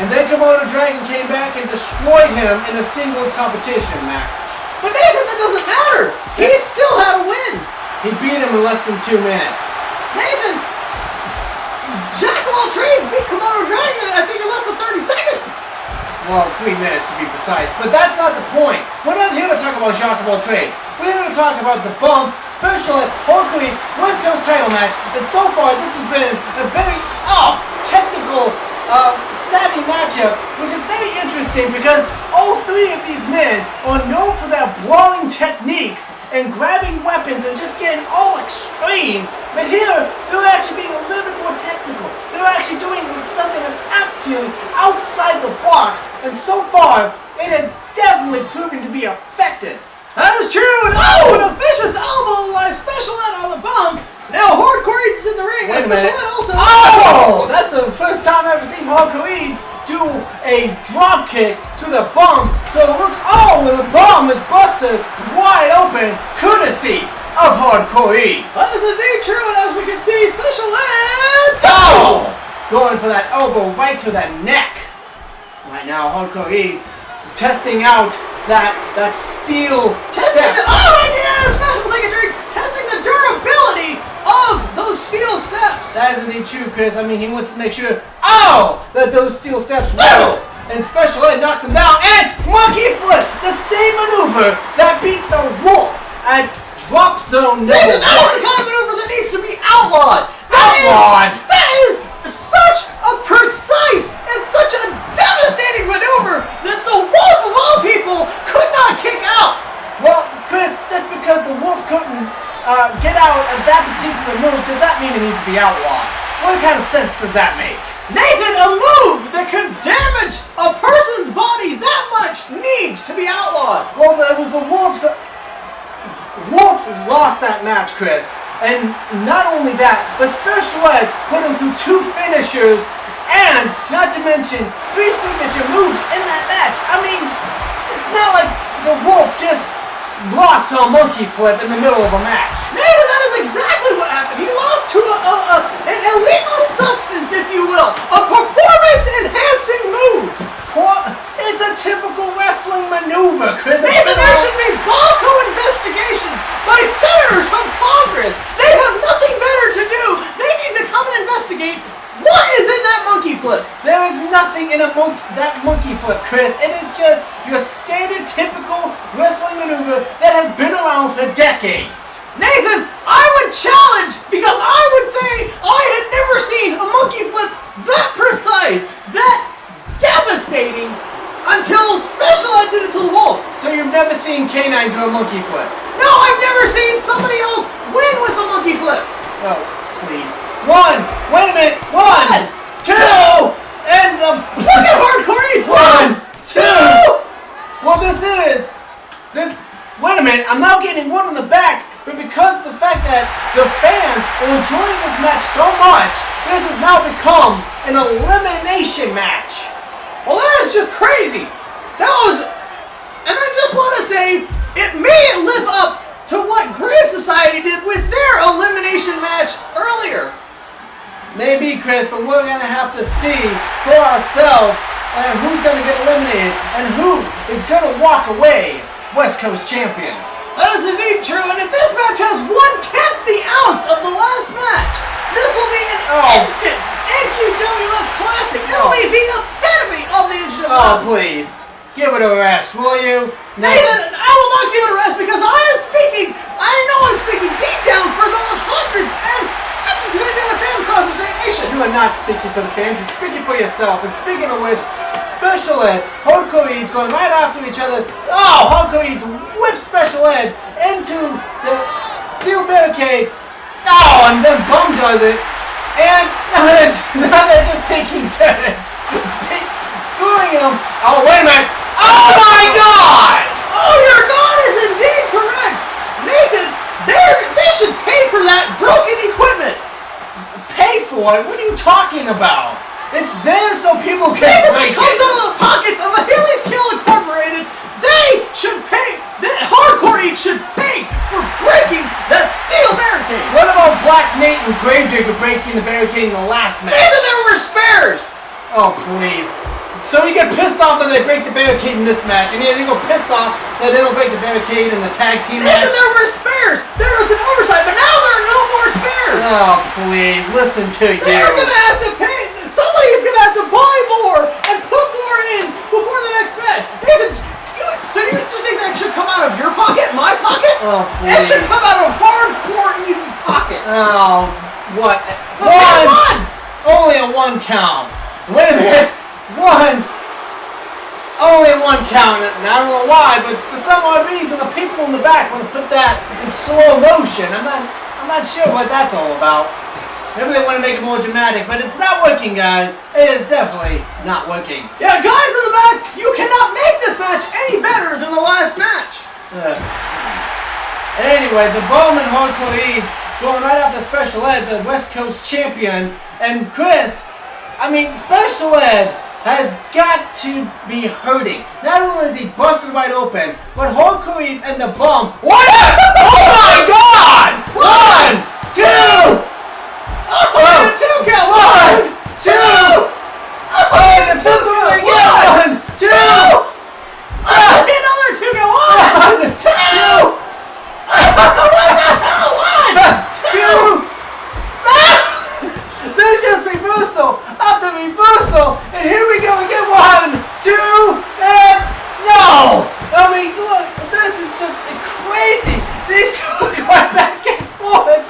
And then Komodo Dragon came back and destroyed him in a singles competition match. But Nathan, that doesn't matter. He still had a win. He beat him in less than 2 minutes. Nathan, Jack of all trades beat Komodo Dragon, I think, in less than 30 seconds. Well, 3 minutes to be precise. But that's not the point. We're not here to talk about Jacques of all trades. We're here to talk about the bump, Special Ed, Hardkore Eads, West Coast title match. And so far, this has been a very technical, savvy matchup, which is very interesting because all three of these men are known for their brawling techniques and grabbing weapons and just getting all extreme. But here, they're actually being a little bit more technical. They're actually doing something that's actually outside the box. And so far, it has definitely proven to be effective. That is true. And and a vicious elbow by Special Ed on the bump. Now Hardkore Eads is in the ring. Wait a minute. Special Ed also. That's the first time I've ever seen Hardkore Eads do a drop kick to the bump. So it looks, when the bump is busted wide open, courtesy of Hardkore Eads. That is indeed true, and as we can see, Special Ed going for that elbow right to the neck. Right now, Hardkore Eads testing out that steel steps. Special, take a drink. Testing the durability of those steel steps. That is indeed true, Chris. I mean, he wants to make sure, that those steel steps will. And Special Ed knocks him down, and monkey flip, the same maneuver that beat the Wolf at Drop Zone Nathan, that is the kind of maneuver that needs to be outlawed. That is such a precise and such a devastating maneuver that the Wolf of all people could not kick out. Well, Chris, just because the Wolf couldn't champion needs to be outlawed. What kind of sense does that make? Nathan, a move that could damage a person's body that much needs to be outlawed. Well, it was the Wolves. Wolf lost that match, Chris. And not only that, but Special Ed put him through 2 finishers and, not to mention, 3 signature moves in that match. I mean, it's not like the Wolf just lost to a monkey flip in the middle of a match. Nathan, that is exactly what happened. He lost to an illegal substance, if you will. A performance-enhancing move. It's a typical wrestling maneuver, Chris. Nathan, there should be Balco investigations by senators from Congress. They have nothing better to do. They need to come and investigate what is in that monkey flip. There is nothing in that monkey flip, Chris. It is just your standard, typical wrestling maneuver that has been around for decades. Nathan, I would challenge, because I would say I had never seen a monkey flip that precise, that devastating, until Special Ed did it to the Wolf. So you've never seen K9 do a monkey flip? No, I've never seen somebody else win with a monkey flip. Oh, please. 1, wait a minute, 1, 2, and the... Look at Hardkore Eads. 1, 2. Well, this, wait a minute, I'm now getting one on the back, but because of the fact that the fans are enjoying this match so much, this has now become an elimination match. Well, that is just crazy. That was, and I just want to say, it may live up to what Grave Society did with their elimination match earlier. Maybe, Chris, but we're going to have to see for ourselves who's going to get eliminated and who is going to walk away West Coast champion. That is indeed true, and if this match has 1/10 the ounce of the last match, this will be an instant NGWF classic. It'll be the epitome of the NGWF. Oh, please. Give it a rest, will you? Nathan, I will not give it a rest because I know I'm speaking deep down for the hundreds and hundreds of NGWF fans across this great nation. You are not speaking for the fans, you're speaking for yourself. And speaking of which, Special Ed, Hardkore Eads going right after each other. Oh, Hardkore Eads whips Special Ed into the steel barricade. Oh, and then Bum does it. And now they're just taking turns. Throwing him. Oh, wait a minute. Oh my God! Oh, your God is indeed correct. Nathan, they should pay for that broken equipment. Pay for it? What are you talking about? It's there so people can break it. It comes out of the pockets of Achilles Kill Incorporated. They should pay. Hardkore Eads should pay for breaking that steel barricade. What about Black Nate and Gravedigger breaking the barricade in the last match? Nathan, there were spares. Oh, please. So you get pissed off that they break the barricade in this match, and then you go pissed off that they don't break the barricade in the tag team match? Nathan, there were spares. There was an oversight, but now there are no more spares. Oh, please, listen to you. They're going to have to pay. Somebody's going to have to buy more and put more in before the next match. Nathan, so you think that should come out of your pocket, my pocket? Oh, please. It should come out of Hardkore Eads' pocket. Oh, what? One! Only a 1 count. Wait a minute. 1. Only 1 count. And I don't know why, but for some odd reason, the people in the back want to put that in slow motion. I'm not sure what that's all about. Maybe they want to make it more dramatic, but it's not working, guys. It is definitely not working. Yeah, guys in the back, you cannot make this match any better than the last match. Anyway, the Bum and Hardkore Eads going right after Special Ed, the West Coast champion. And Chris, I mean, Special Ed has got to be hurting. Not only is he busted wide open, but Hardkore Eads and the Bum. What? Oh my God! 1, 2. Oh, 2 count. 1, 2. Oh, and it's over again. 1, 2. Another 2 count. 1, 2. What the hell? 1, 2. There's just reversal after reversal, and here we go again. 1, 2, and no! I mean, look, this is just crazy. These two are going back and forth.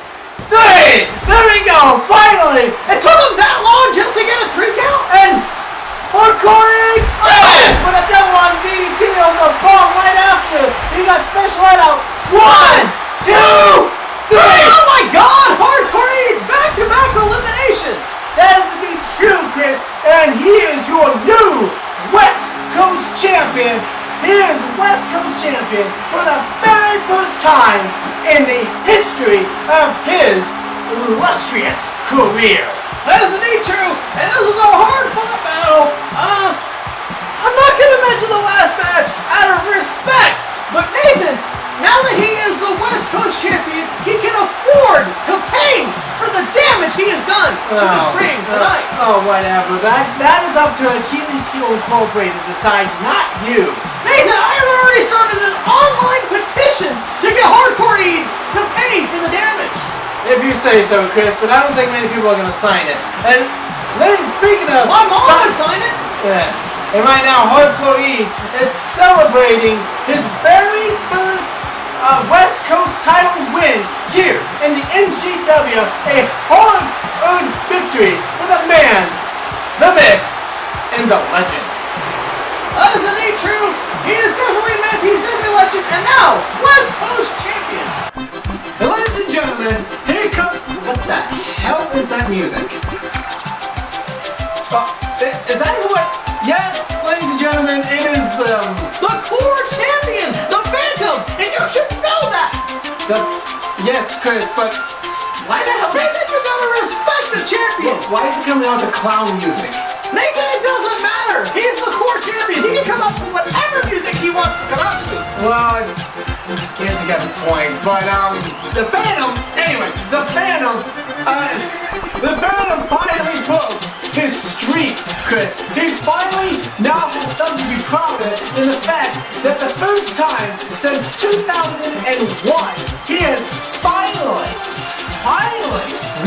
3! There we go! Finally! It took them that long just to get a 3 count? And Hardkore Eads! Yes! But at Coast champion. He is West Coast champion for the very first time in the history of his illustrious career. That is indeed true, and this was a hard-fought battle. I'm not going to mention the last match out of respect, but Nathan, now that he is the West Coast champion, he can afford to pay for the damage he has done to this ring tonight. Whatever. That is up to Achilles Heel Incorporated to decide, not you. Nathan, I have already started an online petition to get Hardkore Eads to pay for the damage. If you say so, Chris, but I don't think many people are going to sign it. And ladies, speaking of... My mom would sign it. Yeah. And right now, Hardkore Eads is celebrating his very first West Coast title win here in the NGWF, a hard-earned victory for the man, the myth, and the legend. That is indeed true. He is definitely a myth, he's definitely a legend, and now, West Coast champion. And ladies and gentlemen, here comes... What the hell is that music? Is that what... Yes, ladies and gentlemen, it is, the core champion, the Phantom, and you should know that! Yes, Chris, but why the hell... Nathan, you gotta respect the champion! Why is it coming out with the clown music? Nathan, it doesn't matter! He's the core champion! He can come up with whatever music he wants to come up to! Well, I guess you got the point, but, the Phantom, anyway, the Phantom finally broke his streak, Chris. He finally now has something to be proud of in the fact that the first time since 2001, he has finally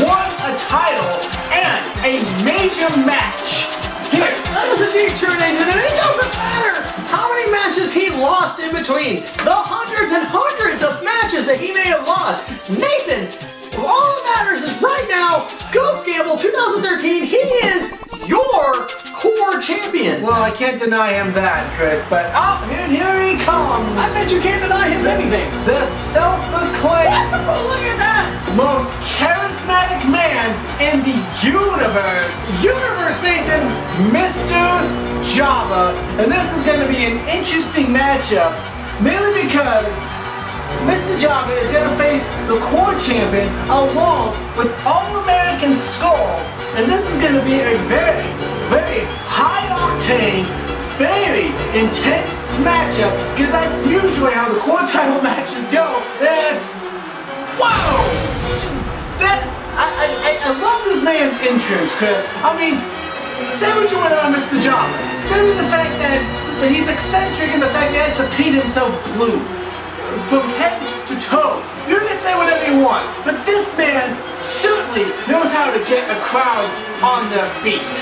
won a title and a major match. Here. That is indeed true, Nathan, and it doesn't matter how many matches he lost in between. The hundreds and hundreds of matches that he may have lost. Nathan, all that matters is right now, Ghost Gamble 2013, he is your core champion. Well, I can't deny him that, Chris, but here he comes. I bet you can't deny him anything. The self-proclaimed Look at that. most charismatic man in the universe, Nathan. Mr. Jaba. And this is going to be an interesting matchup, mainly because Mr. Jaba is going to face the core champion along with All-American Skull. And this is going to be a very, very high-octane, very intense matchup, because that's usually how the core title matches go. And wow! I love this man's entrance, Chris. I mean, say what you want about Mr. Jaba. Say with the fact that he's eccentric and the fact that he has to paint himself blue from head to toe. You can say whatever you want, but this man certainly knows how to get a crowd on their feet.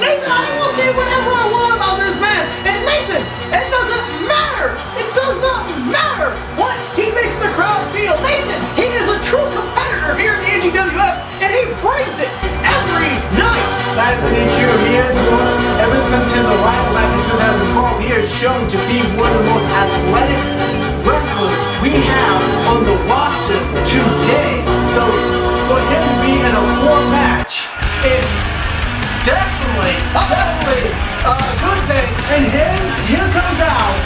Nathan, I will say whatever I want about this man. And Nathan, it doesn't matter. It does not matter what he makes the crowd feel. Nathan, he is a true competitor here in the NGWF, and he brings it every night. That is indeed true. He is one, ever since his arrival back in 2012, he has shown to be one of the most athletic wrestlers we have on the roster today. So for him to be in a core match is definitely a good thing. And here comes out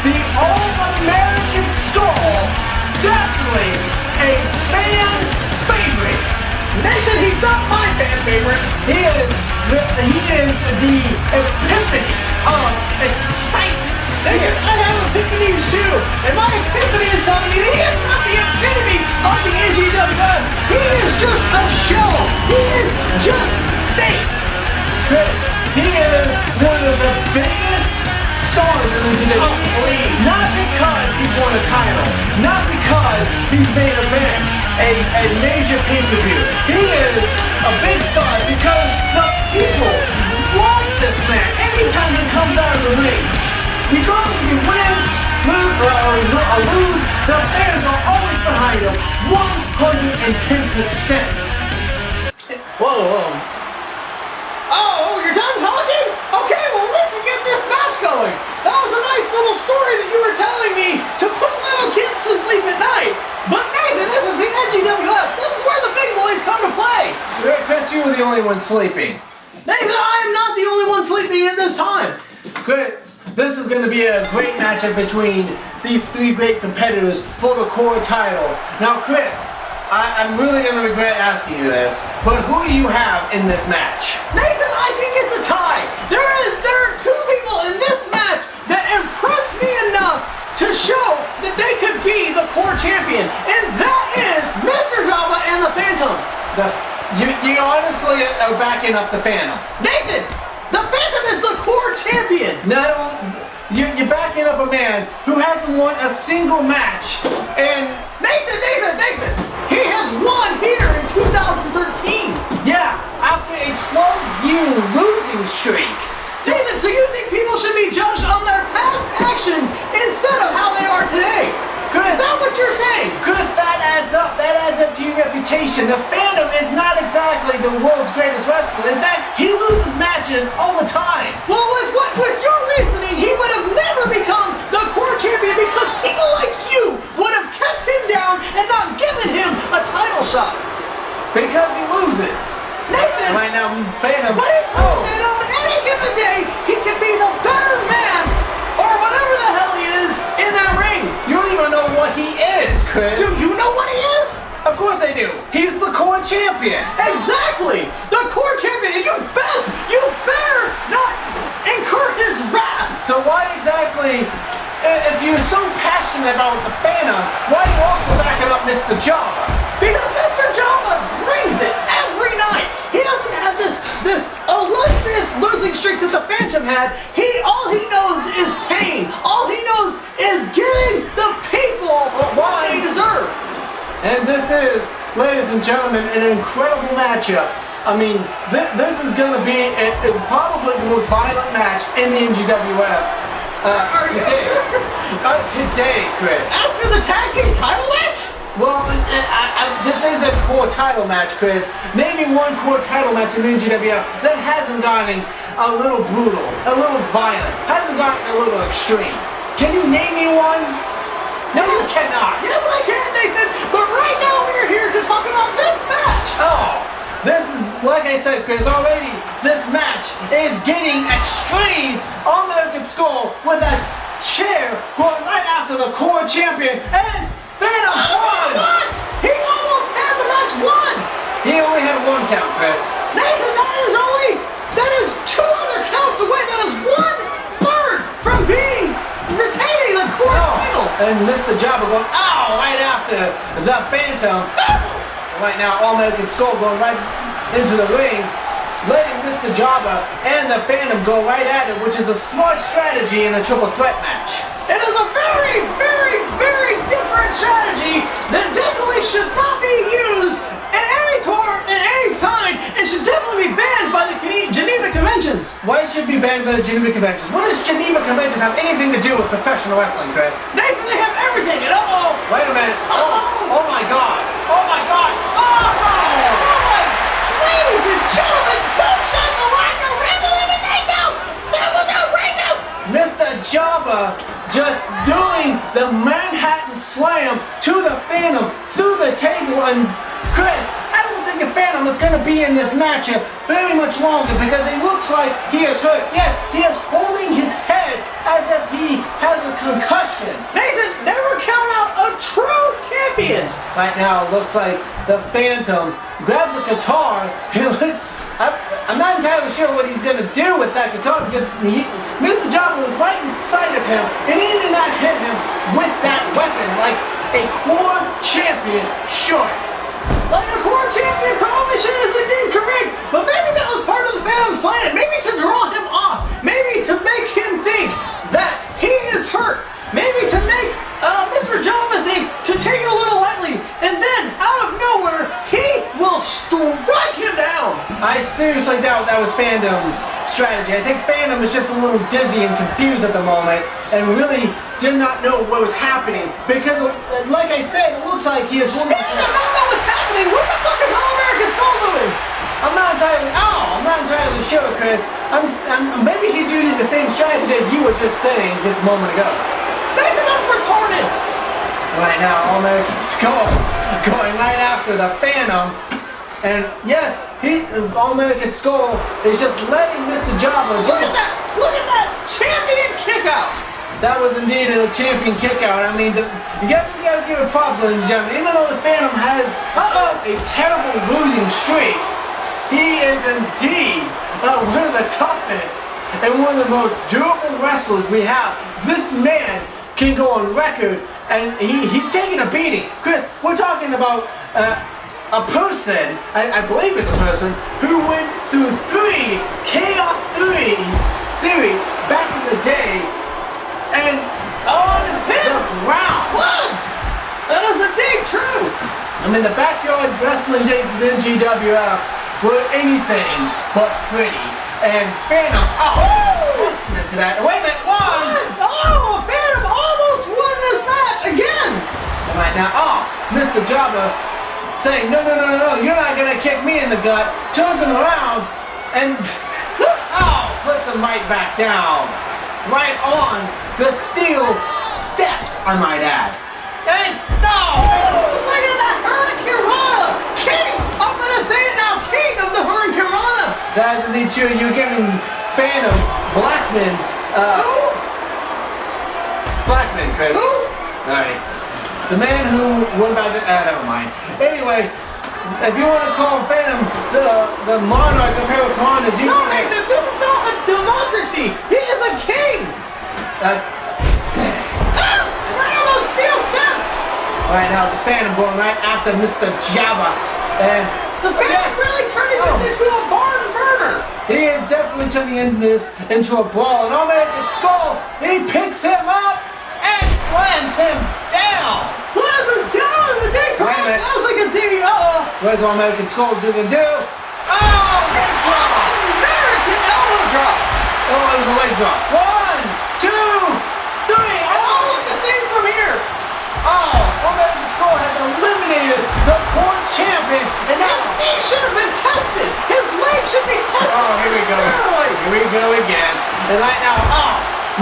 the All-American Skull, definitely a fan favorite. Nathan, he's not my fan favorite. He is the epiphany of excitement. Nathan, I have epiphanies too, and my epiphany is telling me that he is not the epitome of the NGWF. He is just a show. He is just fake. Chris, he is one of the biggest stars in the NGWF. Oh, please. Not because he's won a title, not because he's made a major pay-per-view. He is a big star because the people love this man anytime he comes out of the ring. Regardless if he wins, or lose, the fans are always behind him 110%. Whoa. Oh, you're done talking? Okay, well, we can get this match going. That was a nice little story that you were telling me to put little kids to sleep at night. But Nathan, this is the NGWF. This is where the big boys come to play. Chris, you were the only one sleeping. Nathan, I am not the only one sleeping at this time. Chris, this is going to be a great matchup between these three great competitors for the core title. Now, Chris, I'm really going to regret asking you this, but who do you have in this match? Nathan, I think it's a tie. There are two people in this match that impressed me enough to show that they could be the core champion, and that is Mr. Jaba and the Phantom. You honestly are backing up the Phantom. Nathan, the Phantom is the core champion. Not only you're backing up a man who hasn't won a single match, and Nathan, he has won here in 2013. Yeah, after a 12-year losing streak. Nathan, so you think people should be judged on their past actions instead of how they are today? Chris, is that what you're saying? Chris, that adds up. That adds up to your reputation. The Phantom is not exactly the world's greatest wrestler. In fact, he loses matches all the time. Well, with your reasoning, he would have never become the core champion because people like you would have kept him down and not given him a title shot. Because he loses. Nathan! Right now, Phantom. But that on any given day, he can be the better man or whatever the hell he is in that ring. You don't even know what he is, Chris. Do you know what he is? Of course I do. He's the core champion. Exactly. The core champion. And you better not incur his wrath. So why exactly, if you're so passionate about the Phantom, why are you also backing up Mr. Jaba? Because Mr. Jaba brings it every night. He doesn't have this illustrious losing streak that the Phantom had. All he knows is pain. All he knows is giving the people what they deserve. And this is, ladies and gentlemen, an incredible matchup. I mean, this is going to be probably the most violent match in the NGWF today, Chris. After the tag team title match? Well, this is a core title match, Chris. Name me one core title match in the NGWF that hasn't gotten a little brutal, a little violent, hasn't gotten a little extreme. Can you name me one? No, you cannot. Yes, I can, Nathan. But right now we're here to talk about this match. Oh, this is, like I said, Chris, already this match is getting extreme. All-American Skull with that chair going right after the core champion, and Phantom won. He almost had the match won. He only had one count, Chris. Nathan, that is two other counts away. That is 1/3 from retaining the core title. And Mr. Jaba going, ow, right after the Phantom. Right now, All-American Skull going right into the ring, letting Mr. Jaba and the Phantom go right at it, which is a smart strategy in a triple threat match. It is a very, very, very different strategy that definitely should not be used in any tour, in any kind, and should definitely be banned by the Geneva Conventions. Why it should be banned by the Geneva Conventions? What does Geneva Conventions have anything to do with professional wrestling, Chris? Nathan, they have everything, and wait a minute. Oh my God. Oh my God. Ladies and gentlemen, boom shakalaka, rebel imitato! That was outrageous! Mr. Jaba just doing the Manhattan Slam to the Phantom through the table, and Chris, I don't think the Phantom is going to be in this matchup very much longer because it looks like he is hurt. Yes, he is holding his head as if he has a concussion. Nathan, never count out a true champion. Right now, it looks like the Phantom grabs a guitar. I'm not entirely sure what he's going to do with that guitar because Mr. Jaba was right inside of him and he did not hit him with that weapon like a core champion should. Like a core champion probably should, is indeed correct, but maybe that was part of the Phantom's plan. Maybe to draw him off. Maybe to make him think that he is hurt. Maybe to make Mr. Jaba think to take it a little lightly, and then out of nowhere, he will strike him down. I seriously doubt that was Phantom's strategy. I think Phantom was just a little dizzy and confused at the moment and really did not know what was happening because, like I said, it looks like he is... Speaking of not know what's happening, what the fuck is All-American Skull doing? I'm not entirely sure, Chris. Maybe he's using the same strategy that you were just saying just a moment ago. Nathan, that's retarded! Right now, All-American Skull going right after the Phantom. And yes, All-American Skull is just letting Mr. Jaba do Look at that! Look at that champion kick out. That was indeed a champion kickout. I mean, you gotta give it props, ladies and gentlemen. Even though the Phantom has a terrible losing streak, he is indeed one of the toughest and one of the most durable wrestlers we have. This man can go on record, and he's taking a beating. Chris, we're talking about a person, I believe it's a person, who went through 3 Chaos theories back in the day, and on the ground. What? That is indeed true. I mean, the backyard wrestling days of NGWF were anything but pretty. And Phantom, testament to that. Wait a minute, one! Oh, Phantom almost won this match again. Right now, Mr. Jaba saying, no, you're not gonna kick me in the gut. Turns him around and puts him right back down. Right on the steel steps, I might add. And look at that Hurricane King! I'm gonna say it now, King of the Hurricane. That is indeed true. You're giving Phantom Blackman's Blackman, Chris. Who? Alright. The man who won by the never mind. Anyway, if you want to call Phantom the monarch of Hurricane, as you no, Nathan, this is not a democracy. He is a king. Right on those steel steps. Right now, the Phantom going right after Mr. Jaba, and the Phantom really turning this into a barn burner. He is definitely turning this into a brawl. And All-American Skull, he picks him up and slams him down. Slam him down in the day. As we can see, where's All-American Skull gonna do? Oh, leg drop! American elbow drop. Oh, it was a leg drop. 1, 2, 3. Oh, look the same from here. All-American Skull has eliminated the poor champion, and now his knee should have been tested. His leg should be tested. Oh, here we go. Here we go again. And right now,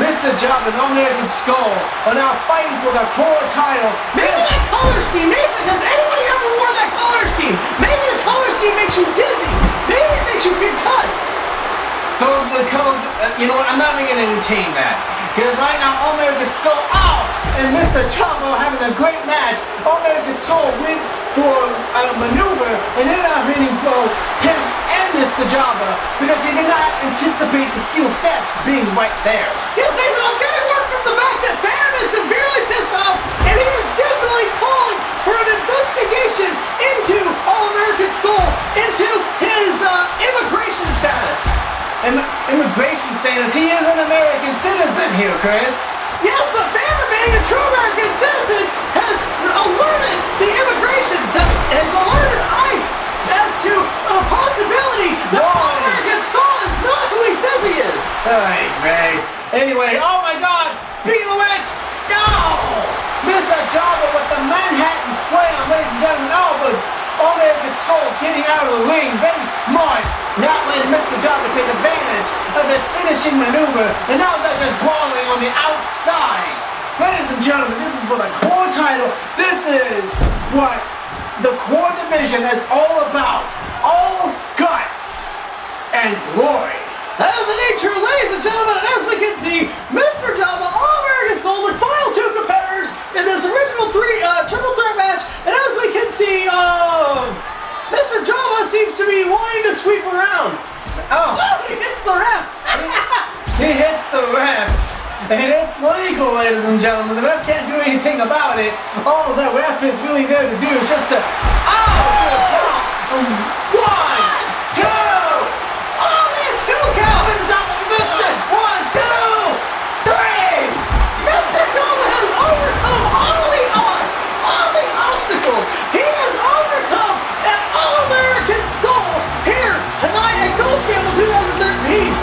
Mr. Jaba and All-American Skull are now fighting for the Kola title. Maybe that color scheme, Nathan, has anybody ever worn that color scheme? Maybe the color scheme makes you dizzy. Maybe it makes you concussed. So the color, you know what, I'm not even going to entertain that. Because right now, All-American Skull, and Mr. Jaba having a great match. All-American Skull went for a maneuver and ended up hitting both him and Mr. Jaba because he did not anticipate the steel steps being right there. Yes, Nathan, I'm getting word from the back that Phantom is severely pissed off, and he is definitely calling for an investigation into All-American Skull, into his immigration status. Immigration status? He is an American citizen here, Chris. Yes, but Phantom, being a true American citizen, has alerted the immigration, has alerted ICE as to a possibility that All-American Skull is not who he says he is. Alright, Ray. Anyway, oh my God! Speaking of which, Mr. Jaba with the Manhattan Slam, ladies and gentlemen. But All-American Skull getting out of the ring, very smart, not letting Mr. Jaba take advantage of his finishing maneuver, and now they're just brawling on the outside. Ladies and gentlemen, this is for the core title. This is what the core division is all about. All guts and glory. That is indeed true, ladies and gentlemen, and as we can see, Mr. Jaba, All-American Skull, the final 2 competitors in this original triple threat match, and as we can see, Mr. Jaba seems to be wanting to sweep around. He hits the ref. He hits the ref. And it's legal, ladies and gentlemen. The ref can't do anything about it. All the ref is really there to do is just to...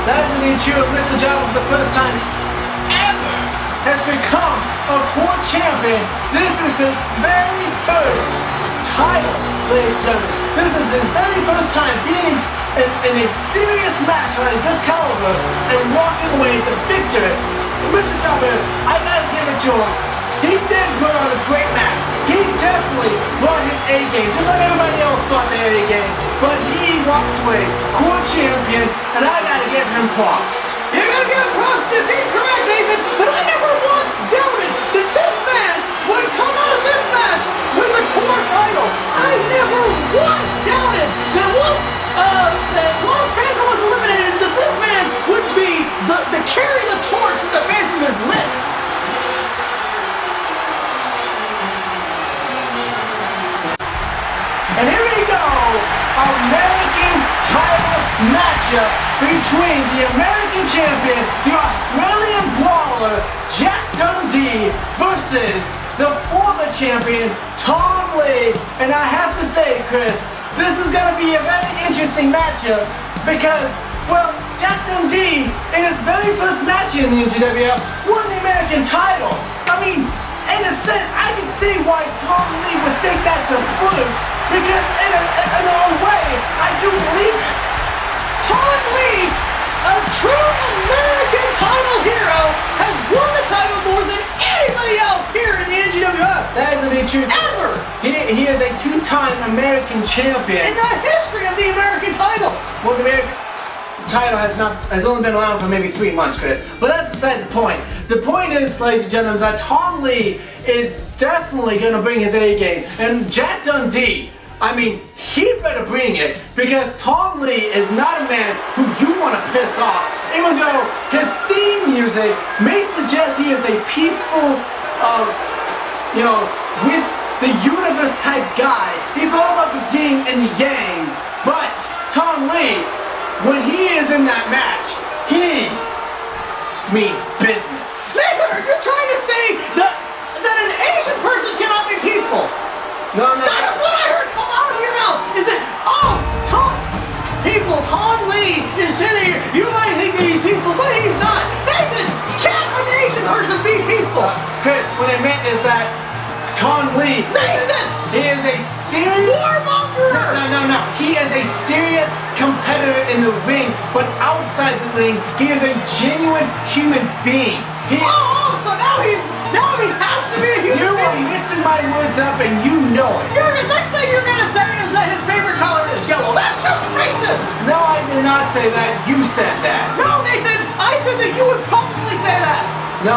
That is indeed true. Mr. Jaba for the first time ever has become a core champion. This is his very first title, ladies and gentlemen. This is his very first time being in a serious match like this caliber and walking away the victor. Mr. Jaba, I gotta give it to him. He did put on a great match. He definitely brought his A game, just like everybody else brought their A game. But he walks away core champion, and I gotta give him props. You gotta give him to be correct, Nathan, but I never once doubted that this man would come out of this match with the core title. I never once doubted that once Phantom was eliminated, that this man would be the carry the torch that the Phantom has lit. And here we go, American title matchup between the American champion, the Australian brawler, Jack Dundee, versus the former champion, Tonlee. And I have to say, Chris, this is going to be a very interesting matchup because, well, Jack Dundee, in his very first match in the NGWF, won the American title. I mean, in a sense, I can see why Tonlee would think that's a fluke, because in a way, I do believe it. Tonlee, a true American title hero, has won the title more than anybody else here in the NGWF. That isn't true. Ever. He is a two-time American champion. In the history of the American title. Well, the American title has only been around for maybe 3 months, Chris. But that's beside the point. The point is, ladies and gentlemen, that Tonlee is definitely going to bring his A game. And Jack Dundee, I mean, he better bring it, because Tonlee is not a man who you want to piss off. Even though his theme music may suggest he is a peaceful, with the universe type guy. He's all about the yin and the yang. But Tonlee, when he is in that match, he means business. Nathan, are you trying to say that an Asian person cannot be peaceful? No, I'm not. That's what I heard come out of your mouth, is that, Tonlee is sitting here, you might think that he's peaceful, but he's not. Nathan, can't an Asian person be peaceful? Chris, what I meant is that Tonlee, racist! He is a serious warmonger! No. He is a serious competitor in the ring, but outside the ring, he is a genuine human being. So now he has to be a human being. You are mixing my words up, and you know it. The next thing you're gonna say is that his favorite color is yellow. That's just racist. No, I did not say that. You said that. No, Nathan, I said that you would probably say that. No.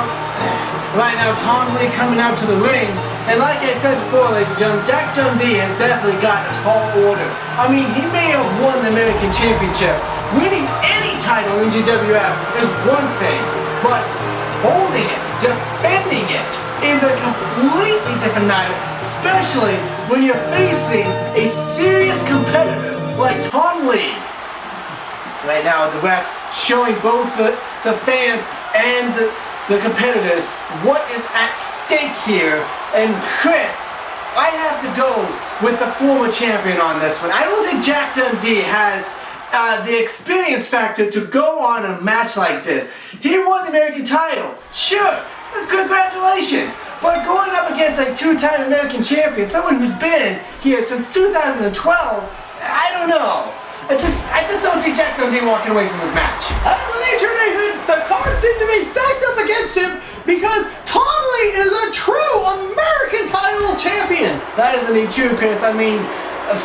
Right now, Tonlee coming out to the ring, and like I said before, ladies and gentlemen, Jack Dundee has definitely got a tall order. I mean, he may have won the American Championship. Winning any title in NGWF is one thing, but holding it, defending it, is a completely different matter, especially when you're facing a serious competitor like Tonlee. Right now, the ref showing both the fans and the competitors what is at stake here. And Chris, I have to go with the former champion on this one. I don't think Jack Dundee has the experience factor to go on a match like this. He won the American title, sure, congratulations. But going up against a two-time American champion, someone who's been here since 2012, I don't know. I just don't see Jack Dundee walking away from this match. That isn't nature, Nathan. The cards seem to be stacked up against him because Tonlee is a true American title champion. That isn't true, Chris. I mean,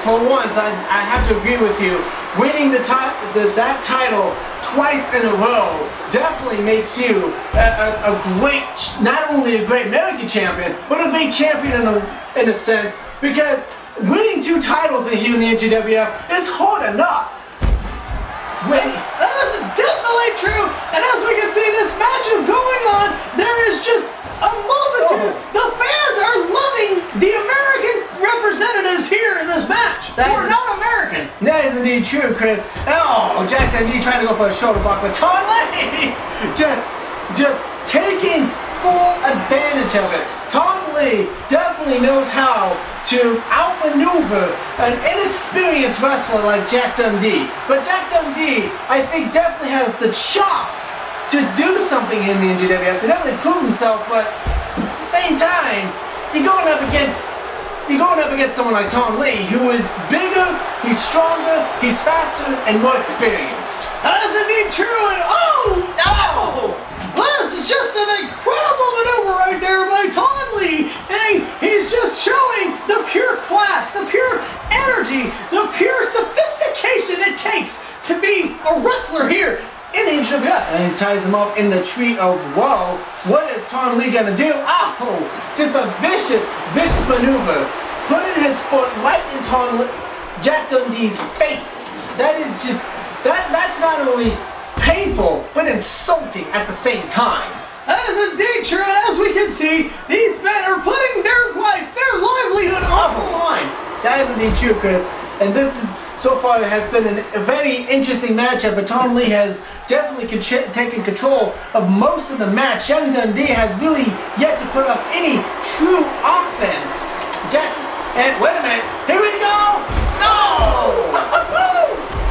for once, I have to agree with you. Winning that title twice in a row definitely makes you a great, not only a great American champion, but a great champion in a sense, because winning 2 titles in the NGWF is hard enough. That is definitely true, and as we can see, this match is going on. There is just a multitude. The fans are loving the American representatives here in this match. We're not American. That is indeed true, Chris. Oh, Jack Dundee trying to go for a shoulder block, but Tonlee just taking full advantage of it. Tonlee definitely knows how to outmaneuver an inexperienced wrestler like Jack Dundee. But Jack Dundee, I think, definitely has the chops to do something in the NGWF, to definitely prove himself, but at the same time, you're going up against someone like Tonlee, who is bigger, he's stronger, he's faster, and more experienced. That is indeed true, and oh no! This is just an incredible maneuver right there by Tonlee, and he's just showing the pure class, the pure energy, the pure sophistication it takes to be a wrestler here in the NGWF. and he ties him up in the tree of woe. What is Tonlee gonna do? Oh, just a vicious maneuver. Putting his foot right in Jack Dundee's face. That is just, that's not only painful, but insulting at the same time. That is indeed true, and as we can see, these men are putting their life, their livelihood on the line. That is indeed true, Chris. And this is, so far, has been a very interesting matchup, but Tonlee has definitely taken control of most of the match. Young Dundee has really yet to put up any true offense. And wait a minute, here we go! No!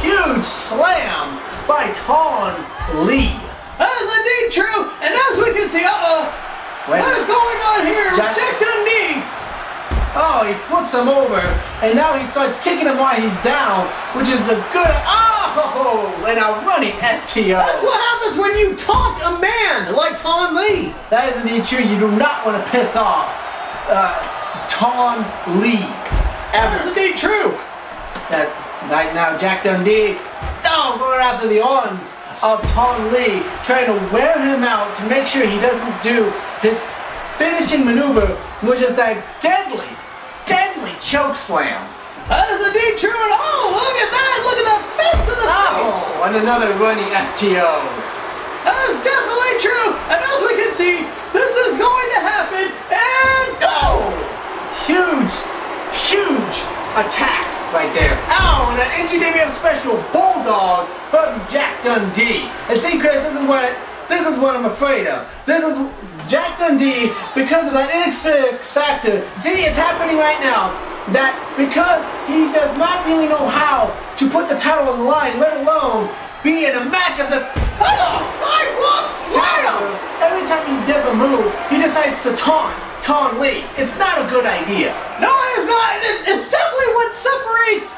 Huge slam by Tonlee. That is indeed true, and as we can see, what is going on here? Jack Dundee! Oh, he flips him over, and now he starts kicking him while he's down, which is a good, and a running STO. That's what happens when you taunt a man like Tonlee. That is indeed true. You do not want to piss off Tonlee. That is indeed true. Right now, Jack Dundee, going after the arms of Tonlee, trying to wear him out to make sure he doesn't do his finishing maneuver, which is that deadly choke slam. That is indeed true, and look at that! Look at that fist to the face! And another running STO. That is definitely true, and as we can see, this is going to happen, and huge attack right there. And an NGWF special bulldog from Jack Dundee. And see, Chris, this is what I'm afraid of. This is Jack Dundee, because of that inexperience factor. See, it's happening right now. That because he does not really know how to put the title on the line, let alone be in a match of this sidewalk slam. Every time he does a move, he decides to taunt Tonlee. It's not a good idea. No, it is not. It's definitely what separates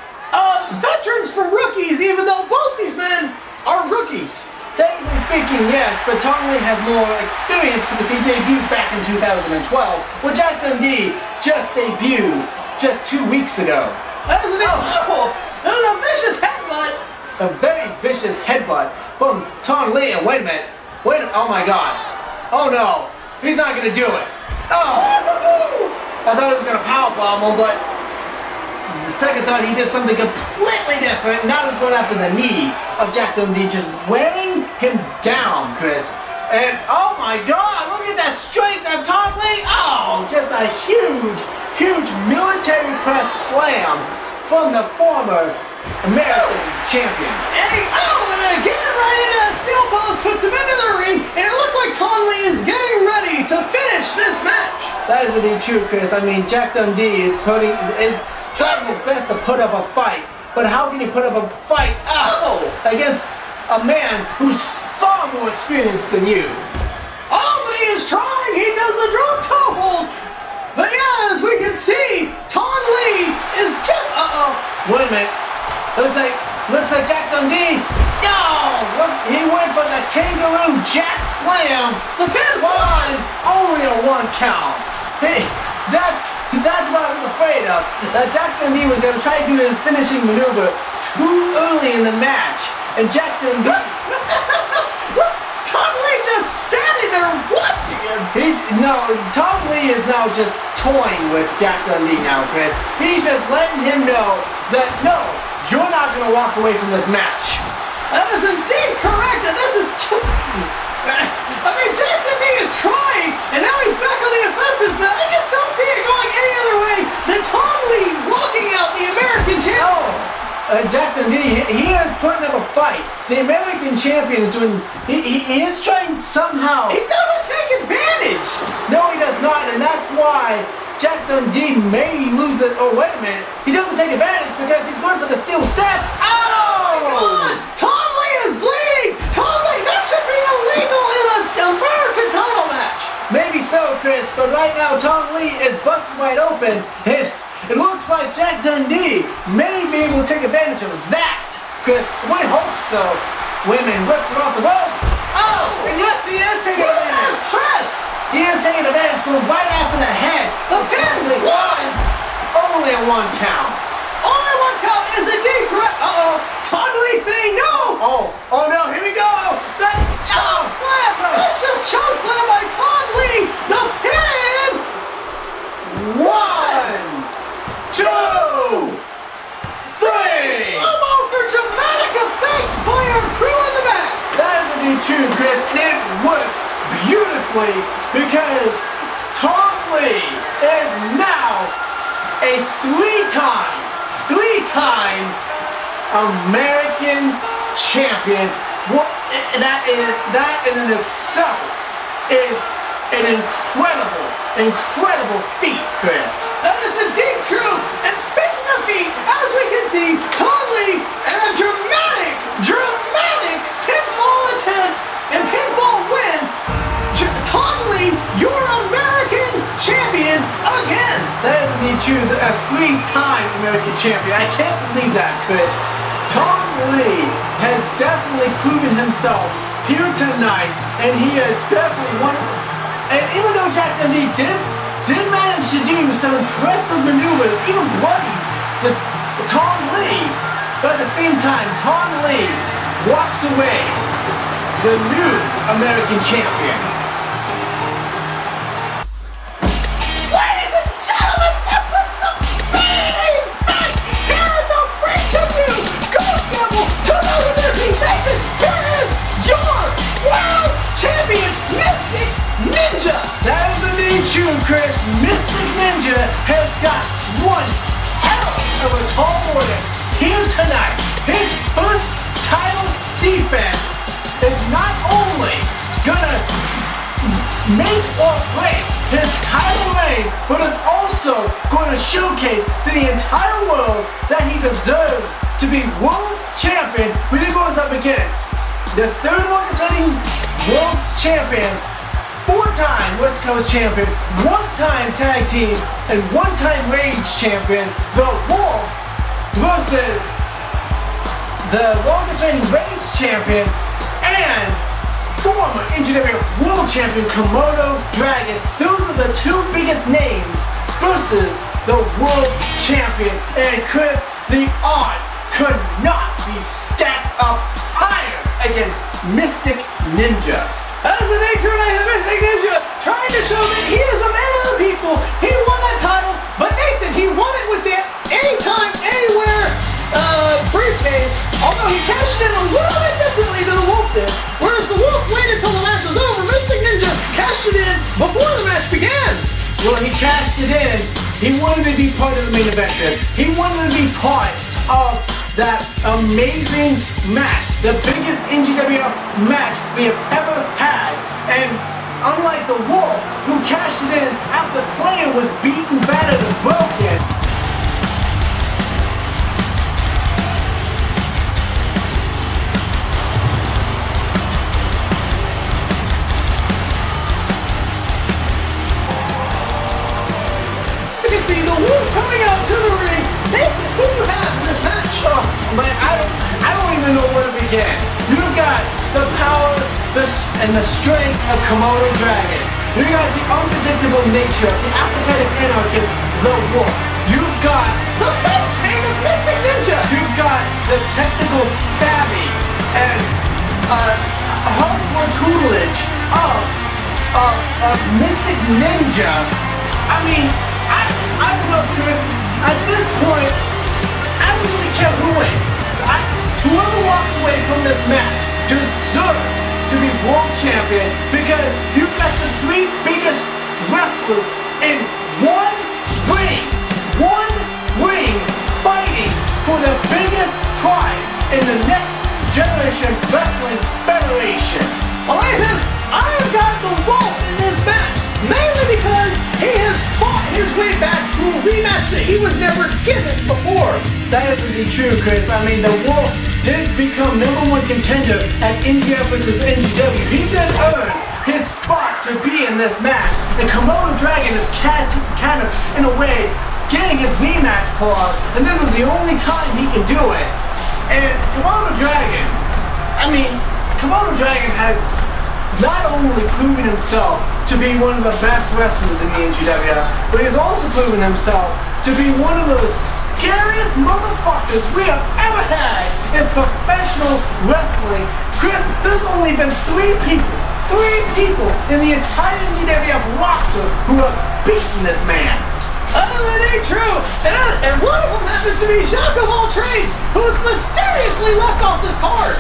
veterans from rookies, even though both these men are rookies. Technically speaking, yes, but Tonlee has more experience because he debuted back in 2012, while Jack Dundee just debuted just 2 weeks ago. That was that was a vicious headbutt. A very vicious headbutt from Tonlee. And wait a minute, oh my God. Oh no, he's not gonna do it. I thought he was gonna powerbomb him, but the second thought he did something completely different. Now he's going after the knee of Jack Dundee, just wearing him down, Chris. And oh my God, look at that strength of Tonlee. Just a huge military press slam from the former American champion. And again, right into that steel post, puts him into the ring, and it looks like Tonlee is getting ready to finish this match. That is indeed true, Chris. I mean, Jack Dundee is trying his best to put up a fight, but how can he put up a fight against a man who's far more experienced than you? But he is trying. He does the drop toe hold. But yeah, as we can see, Tonlee is just Wait a minute. Looks like Jack Dundee. Look, he went for the kangaroo jack slam. The pin only a 1 count. Hey, that's what I was afraid of. That Jack Dundee was going to try to do his finishing maneuver too early in the match, and Jack Dundee. Tonlee just standing there watching him. Tonlee is now just toying with Jack Dundee now, Chris. He's just letting him know that no, you're not going to walk away from this match. That is indeed correct, and this is just... Jack Dundee is trying, and now he's back on the offensive, but I just don't see it going any other way than Tonlee walking out the American champion. Jack Dundee, he is putting up a fight. The American champion is doing... He is trying somehow... He doesn't take advantage! No, he does not, and that's why Jack Dundee may lose it. Oh, wait a minute. He doesn't take advantage because he's going for the steel steps. Come on! Tonlee is bleeding! Tonlee, that should be illegal in an American title match! Maybe so, Chris, but right now Tonlee is busted wide open. It looks like Jack Dundee may be able to take advantage of that. Chris, we hope so. Women whips it off the ropes. And yes, he is taking advantage. Press! He is taking advantage, going right after the head. Only a 1 count. Only 1 count is indeed correct. Tonlee saying no. Oh no, here we go. choke slam! Lucious choke slam by Tonlee! The pin! 1, 2, 3! Slow-mo for dramatic effect by our crew in the back! That is indeed true, Chris, and it worked beautifully because Tonlee is now a three-time American champion. That in itself is an incredible feat, Chris. That is indeed true. And speaking of feat, as we can see, Tonlee and a dramatic pinfall attempt and pinfall win. Tonlee, your American champion again. That is indeed true. A three-time American champion. I can't believe that, Chris. Tonlee has definitely proven himself here tonight, and he has definitely won. And even though Dundee did manage to do some impressive maneuvers, even bloody the Tonlee, but at the same time, Tonlee walks away the new American champion. Ladies and gentlemen, this is the main event here at the Free W Golf Gamble 2013 season. Here is your world champion, Mystic Ninja. That is indeed true, Chris. Mystic Ninja has got one hell of a tall order here tonight. His first title defense is not only gonna make or break his title reign, but it's also going to showcase to the entire world that he deserves to be world champion when he goes up against the third longest reigning world champion, 4-time West Coast champion, 1-time tag team, and 1-time Rage champion, The Wolf, versus the longest reigning Rage champion and former NGWF World Champion Komodo Dragon. Those are the two biggest names versus the World Champion. And Chris, the odds could not be stacked up higher against Mystic Ninja. That is the nature of the Mystic Ninja, trying to show that he is a man of the people. He won that title, but Nathan, he won it with the anytime, anywhere briefcase, although he cashed in a little bit differently than the Wolf did. Whereas the Wolf waited until the match was over, Mystic Ninja cashed it in before the match began. Well, he cashed it in. He wanted to be part of the main event, Chris. He wanted to be part of that amazing match, the biggest NGWF match we have ever had. And unlike the Wolf, who cashed it in after the player was beaten, battered, and broken, you can see the Wolf coming out to the ring. Nathan, who do you have in this match? oh man, I don't even know where to begin. You've got the power and the strength of Komodo Dragon. You got the unpredictable nature of the Apathetic Anarchist, the Wolf. You've got The face paint of Mystic Ninja. You've got the technical savvy and hardcore tutelage of Mystic Ninja. I mean, I don't know, Chris. At this point, I don't really care who wins. Whoever walks away from this match deserves to be world champion because you've got the three biggest wrestlers in one ring fighting for the biggest prize in the next generation wrestling federation. Well, Nathan, I have got the Wolf in this match, mainly because he has fought his way back to a rematch that he was never given before. That is indeed true, Chris. I mean, the Wolf did become #1 contender at NGF versus NGW. He did earn his spot to be in this match, and Komodo Dragon is kind of, in a way, getting his rematch clause, and this is the only time he can do it. And Komodo Dragon has not only proven himself to be one of the best wrestlers in the NGWF, but he's also proven himself to to be one of the scariest motherfuckers we have ever had in professional wrestling. Chris, there's only been three people in the entire NGWF roster who have beaten this man. That ain't true. And one of them happens to be Jacques of all trades, who was mysteriously left off this card.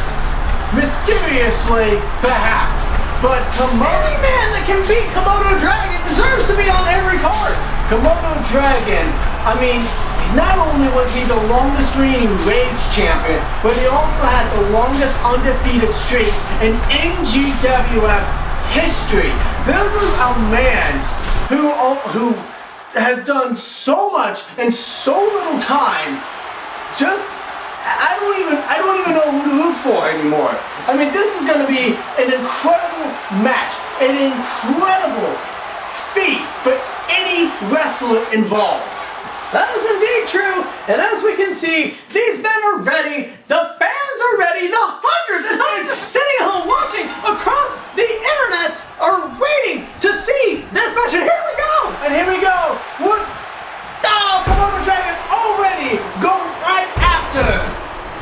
Mysteriously, perhaps, but Any man that can beat Komodo Dragon deserves to be on every card. Komodo Dragon, I mean, not only was he the longest reigning Rage champion, but he also had the longest undefeated streak in NGWF history. This is a man who has done so much in so little time. I don't even know who to root for anymore. I mean, this is going to be an incredible match, an incredible feat for any wrestler involved. That is indeed true, and as we can see, these men are ready, the fans are ready, the hundreds and hundreds sitting at home watching across the internets are waiting to see this match, and here we go! And here we go! What? Oh, Komodo Dragon already going right after!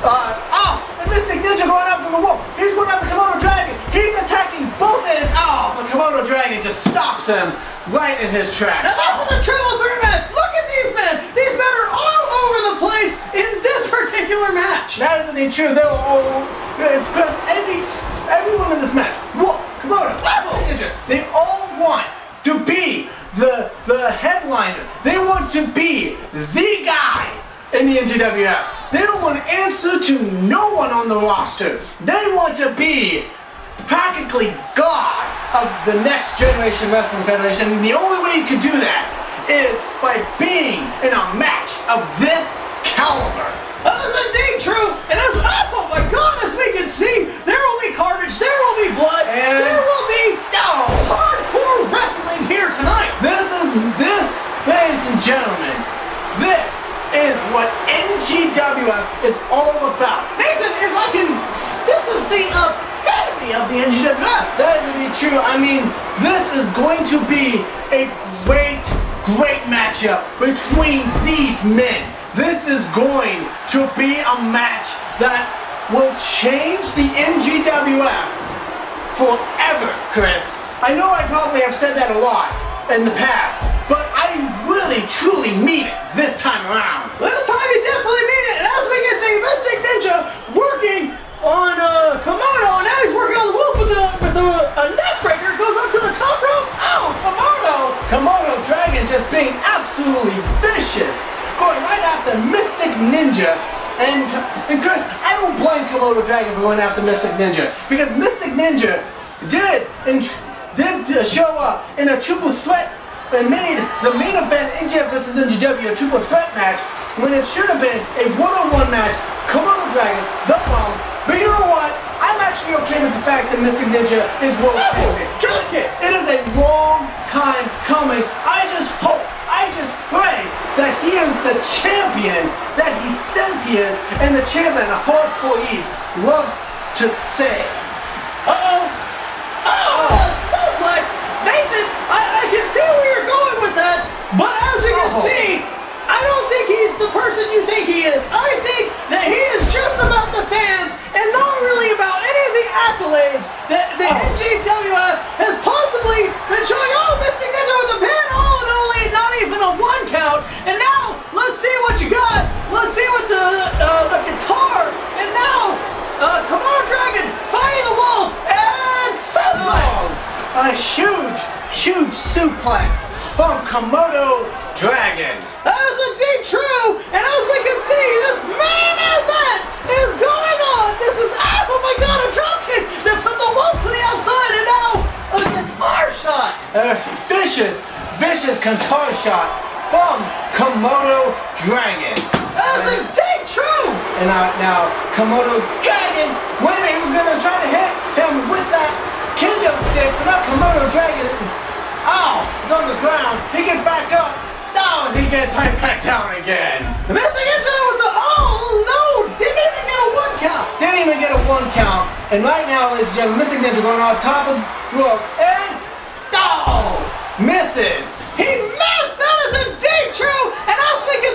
And Mystic Ninja going after the wolf! He's going after Komodo Dragon! He's attacking both ends! Oh, but Komodo Dragon just stops him right in his tracks. Now this is a triple threat match! Look at these men! These men are all over the place in this particular match! That isn't even true. They're all... It's because everyone in this match, Wolf, Komodo, Ninja, they all want to be the headliner. They want to be the guy in the NGWF. They don't want to answer to no one on the roster. They want to be practically God of the next generation wrestling federation. And the only way you can do that is by being in a match of this caliber. That is indeed true, and oh my god, as we can see, there will be carnage, there will be blood, and there will be hardcore wrestling here tonight. This, ladies and gentlemen, this is what NGWF is all about. Nathan, if I can, this is the epitome of the NGWF. That is indeed true. I mean, this is going to be a great matchup between these men. This is going to be a match that will change the NGWF forever, Chris. I know I probably have said that a lot in the past, but I really, truly mean it this time around. This time you definitely mean it, and as we can see, Mystic Ninja working on Komodo, and now he's working on the wolf with a neck breaker, goes up to the top rope. Oh, Komodo Dragon just being absolutely vicious, going right after Mystic Ninja. And Chris, I don't blame Komodo Dragon for going after Mystic Ninja, because Mystic Ninja did show up in a triple threat and made the main event NGF versus NGW a triple threat match when it should have been a one-on-one match. Komodo Dragon, the bomb. But you know what? I'm actually okay with the fact that Mystic Ninja is world champion. It is a long time coming. I just pray that he is the champion that he says he is, and the champion that Hardkore Eads loves to say. Suplex! Nathan, I can see where you're going with that, but as you can see, I don't think he's the person you think he is. I think that he is just about the fans and not really about any of the accolades that the NGWF has possibly been showing. Oh, Mystic Ninja with the pin! Oh, and only not even a 1 count. And now, let's see what you got. Let's see what the guitar. And now, Komodo Dragon fighting the wolf and suplex. A huge suplex from Komodo Dragon. That is indeed true, and as we can see, this main event is going on. This is, oh my god, a dropkick that put the wolf to the outside, and now a guitar shot. A vicious guitar shot from Komodo Dragon. That is indeed true. And now Komodo Dragon, wait a minute, he was gonna try to hit him with that kendo stick, but not Komodo Dragon. Oh, it's on the ground. He gets back up. Oh, and he gets right back down again. The Mystic Ninja with the, oh no, didn't even get a 1 count. Didn't even get a 1 count. And right now, ladies and gentlemen, Mystic Ninja going on top of the rope. And, misses. He missed. That is indeed true. And as we can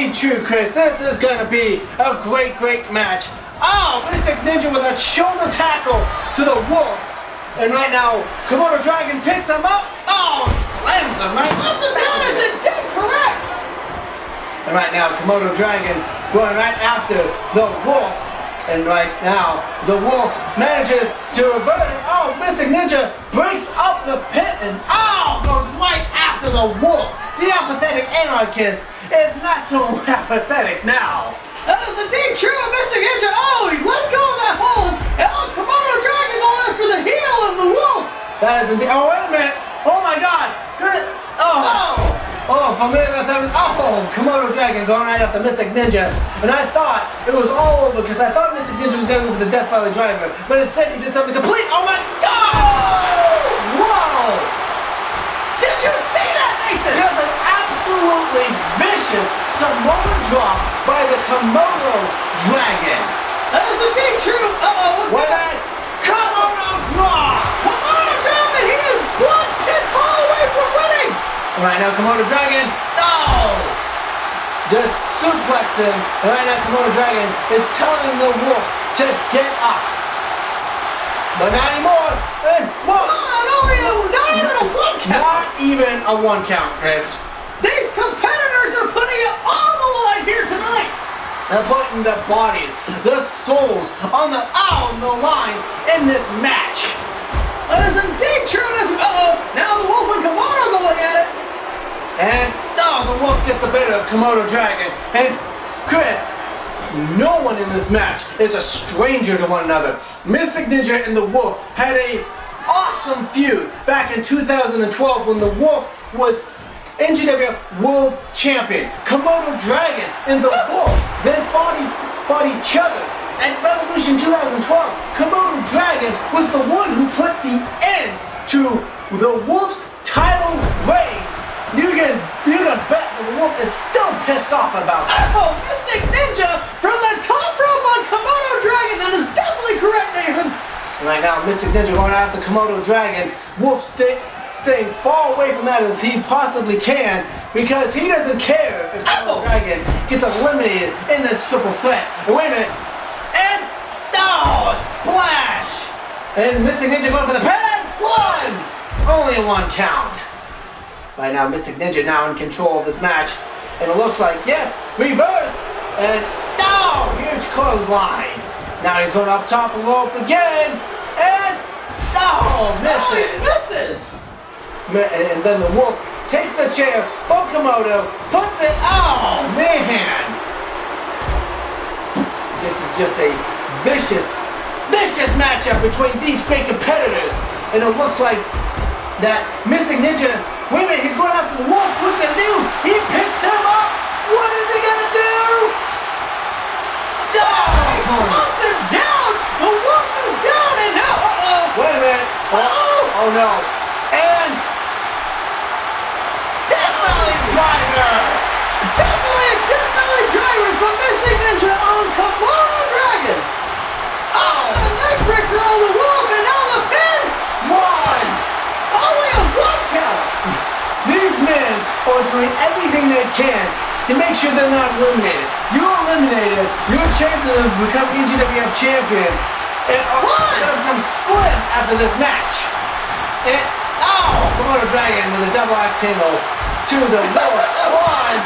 indeed true, Chris. This is going to be a great, great match. Oh, Mystic Ninja with a shoulder tackle to the Wolf. And right now, Komodo Dragon picks him up. Oh, slams him right up and down is indeed correct. And right now, Komodo Dragon going right after the Wolf. And right now, the Wolf manages to revert it. Oh, Mystic Ninja breaks up the pit and goes right after the Wolf. The apathetic anarchist is not so apathetic now. That is indeed true of Mystic Ninja. Oh, let's go in that hole. And Komodo Dragon going after the heel of the Wolf. That is indeed. Oh, wait a minute. Oh my God. Komodo Dragon going right after Mystic Ninja. And I thought it was all over because I thought Mystic Ninja was going to go for the Death Valley Driver. But instead he did something complete. Oh my God! Whoa! Did you see that, Nathan? Just an absolutely vicious Samoan drop by the Komodo Dragon. That is indeed true. What's that? Komodo drop! Komodo Dragon, he is one pinfall away from winning. Right now, Komodo Dragon, just suplex him. And right now, Komodo Dragon is telling the Wolf to get up. But not anymore. And not even a one count. Not even a one count, Chris. These competitors are putting it on the line here tonight. They're putting the bodies, the souls on the line in this match. That is indeed true. Now the Wolf and Komodo going at it. And the Wolf gets a bit of Komodo Dragon. And Chris, no one in this match is a stranger to one another. Mystic Ninja and the Wolf had a awesome feud back in 2012 when the Wolf was NGWF World Champion. Komodo Dragon and the Wolf then fought each other. At Revolution 2012, Komodo Dragon was the one who put the end to the Wolf's title reign. You can bet the Wolf is still pissed off about that. Oh, Mystic Ninja from the top rope on Komodo Dragon. That is definitely correct, Nathan. And right now, Mystic Ninja going after Komodo Dragon. Wolf staying far away from that as he possibly can because he doesn't care if Komodo Dragon gets eliminated in this triple threat. And wait a minute. And a splash! And Mystic Ninja going for the pin. One! Only a one count. Right now, Mystic Ninja now in control of this match. And it looks like, yes, reverse! And, huge clothesline. Now he's going up top of the rope again. And, misses! And then the Wolf takes the chair from Komodo, puts it, man! This is just a vicious matchup between these great competitors. And it looks like that Mystic Ninja, wait a minute, he's going after the Wolf. What's he gonna do? He picks him up. What is he gonna do? He pumps him down. The Wolf is down and now, wait a minute. Oh no. And Death Valley Driver. Definitely a Death Valley Driver from Mystic Ninja on Komodo Dragon. The neckbreaker on the Wolf and now the pin. One. Only a one count. These men are doing everything they can to make sure they're not eliminated. You're eliminated, your chances of becoming NGWF champion are going to become slim after this match. And, Komodo Dragon with a double axe handle to the Wolf. One.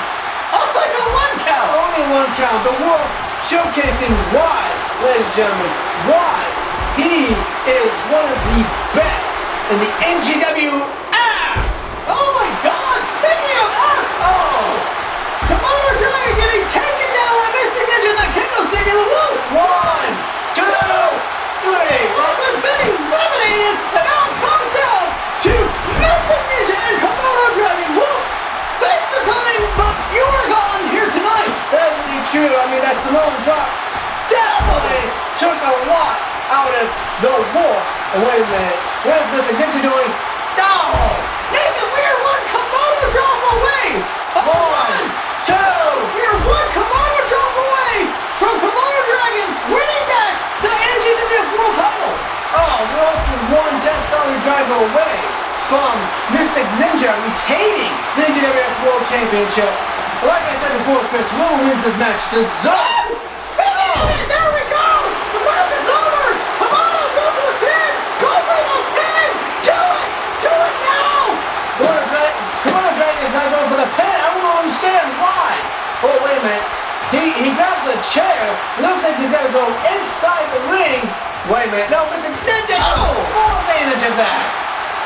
Only a one count. Only one count. The Wolf showcasing why, ladies and gentlemen, why he is one of the best in the NGWF. Oh my God! Speaking of Komodo Dragon getting taken down by Mystic Ninja in the kendo stick of the Wolf. 1, 2, 3. Wolf has been eliminated, and now it comes down to Mystic Ninja and Komodo Dragon. Wolf, thanks for coming, but you are gone here tonight. That's really true. I mean, that Samoan drop definitely took a lot out of the Wolf. And wait a minute, what is Mystic Ninja doing? Nathan, we are one Komodo drop away. 1, 2. We are one Komodo drop away from Komodo Dragon winning back the NGWF World title. We're also one Death Valley Driver away from Mystic Ninja retaining the NGWF World Championship. Like I said before, Chris, whoever wins this match deserves. Spin! There we go! The match is over! Come on, go for the pin! Go for the pin! Do it! Do it now! Komodo Dragon is not going for the pin. I don't understand why. Oh, wait a minute. He grabs a chair. Looks like he's got to go inside the ring. Wait a minute. No, Mr. Ninja took full advantage of that.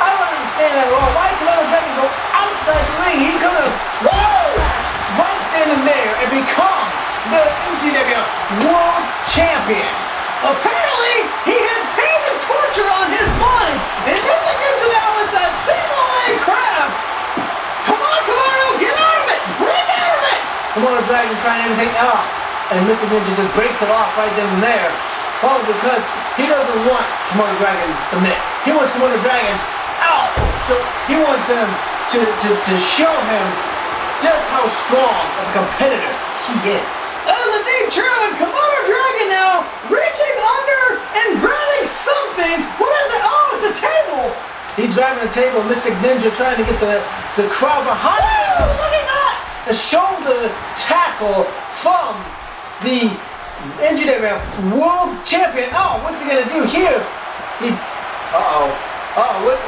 I don't understand that at all. Why did Komodo Dragon go outside the ring? He could have right then and there and become the NGWF World Champion. Apparently, he had pain and torture on his mind, and this is into now with that single leg crab. Come on, Komodo, get out of it! Break out of it! Komodo Dragon trying everything out, and Mr. Ninja just breaks it off right then and there. Oh, because he doesn't want Komodo Dragon to submit. He wants Komodo Dragon out. So he wants him to show him just how strong of a competitor he is. That was a deep true, and Komodo Dragon now reaching under and grabbing something. What is it? Oh, it's a table. He's grabbing a table, Mystic Ninja trying to get the crowd behind him. Look at that! A shoulder tackle from the NGWF World Champion. Oh, what's he gonna do here?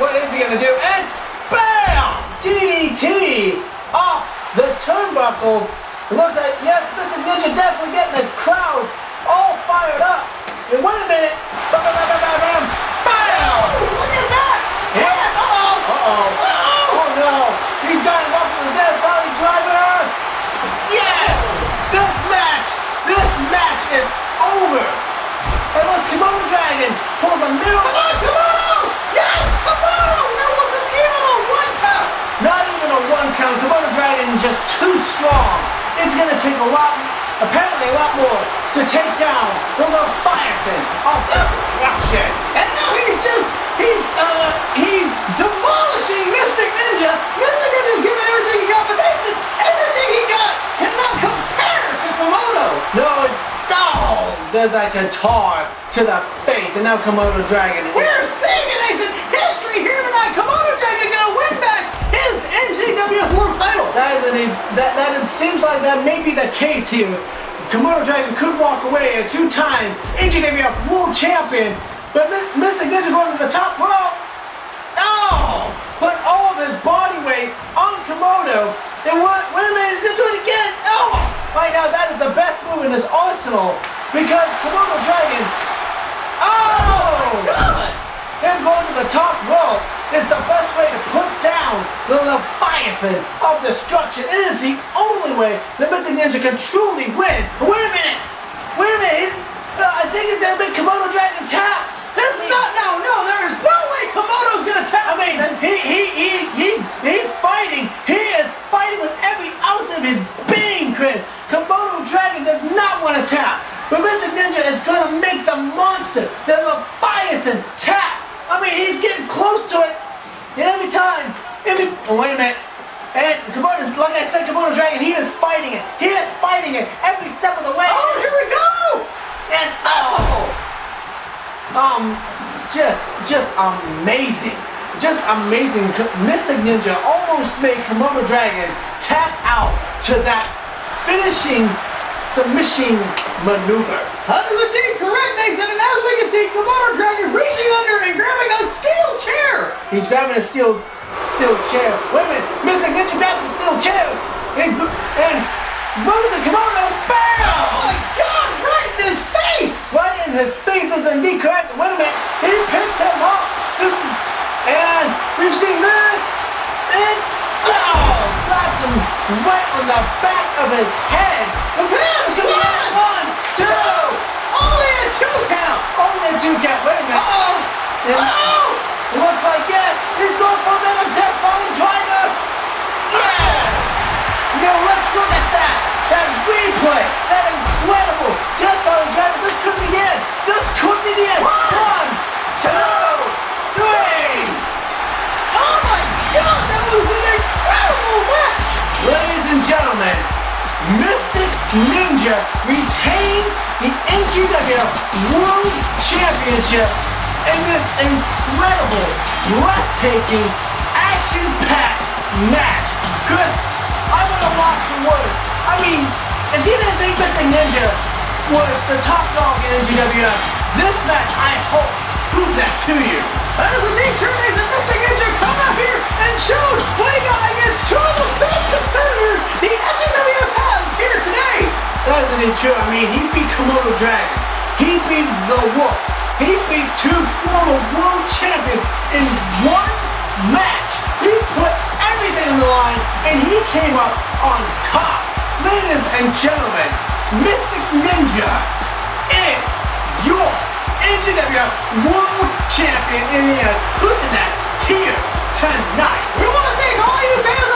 What is he gonna do? And bam! DDT off the turnbuckle. It looks like, yes, Mystic Ninja definitely getting the crowd all fired up. And wait a minute. Bam! Bam! Bam! Look at that! Yeah. Oh no! He's got him up with the Death Valley Driver! Yes! This match is over! Unless Komodo Dragon pulls a middle... Come on, Komodo! Yes, Komodo! There wasn't even a 1 count! Not even a 1 count. Komodo Dragon is just too strong. It's gonna take apparently a lot more to take down the Leviathan of destruction. And now he's demolishing Mystic Ninja. Mystic Ninja's giving everything he got, but everything he got cannot compare to Komodo. No, there's like a tar to the face, and now Komodo Dragon. We're seeing it, Nathan. History here tonight. Komodo Dragon gonna win back his NGWF World title. It seems like that may be the case here. Komodo Dragon could walk away a 2-time NGWF World Champion, but Mystic Ninja going to the top rope. Oh! Put all of his body weight on Komodo. And wait a minute, he's gonna do it again. Oh! Right now, that is the best move in his arsenal because Komodo Dragon. Oh! God! Him going to the top rope is the best way to put down the Leviathan of destruction. It is the only way the Mystic Ninja can truly win. Wait a minute! I think he's gonna make Komodo Dragon tap. This is not, no, there is no way Komodo's gonna tap. I mean, he's fighting. He is fighting with every ounce of his being, Chris. Komodo Dragon does not want to tap. But Mystic Ninja is gonna make the monster, the Leviathan, tap. I mean, he's getting close to it. And wait a minute. And Komodo, like I said, Komodo Dragon, he is fighting it. He is fighting it every step of the way. Oh, here we go. And just amazing. Just amazing. Mystic Ninja almost made Komodo Dragon tap out to that finishing submission maneuver. That is indeed correct, Nathan. And as we can see, Komodo Dragon reaching under and grabbing a steel chair. He's grabbing a steel chair. Wait a minute. Mystic Ninja grabs a steel chair and moves it. Komodo. Bam! Oh my God! Right in his face. Right in his face is indeed correct. Wait a minute. He picks him up. And we've seen this. And drops him right on the back of his head. The pin! It's gonna be 1, 2. Only a 2 count. Only a 2 count. Wait a minute. It looks like yes. He's going for another Death Valley Driver. Yes. Now let's look at that. That replay. That incredible Death Valley Driver. This could be it. This could be the end. 1, 2, 3. Oh my God! That was an incredible match. Ladies and gentlemen, Mystic Ninja retains the NGWF World Championship in this incredible, breathtaking, action-packed match. Chris, I want at a loss for words. I mean, if you didn't think Missing Ninja was the top dog in NGWF, this match, I hope, proved that to you. That is indeed true, Nathan. Missing Ninja come out here and showed what he got against two of the best competitors the NGWF has here today. That is indeed true. I mean, he beat Komodo Dragon. He beat The Wolf. He beat two former world champions in one match. He put everything on the line, and he came up on top. Ladies and gentlemen, Mystic Ninja is your NGWF World Champion, and he has proven that here tonight. We want to thank all you fans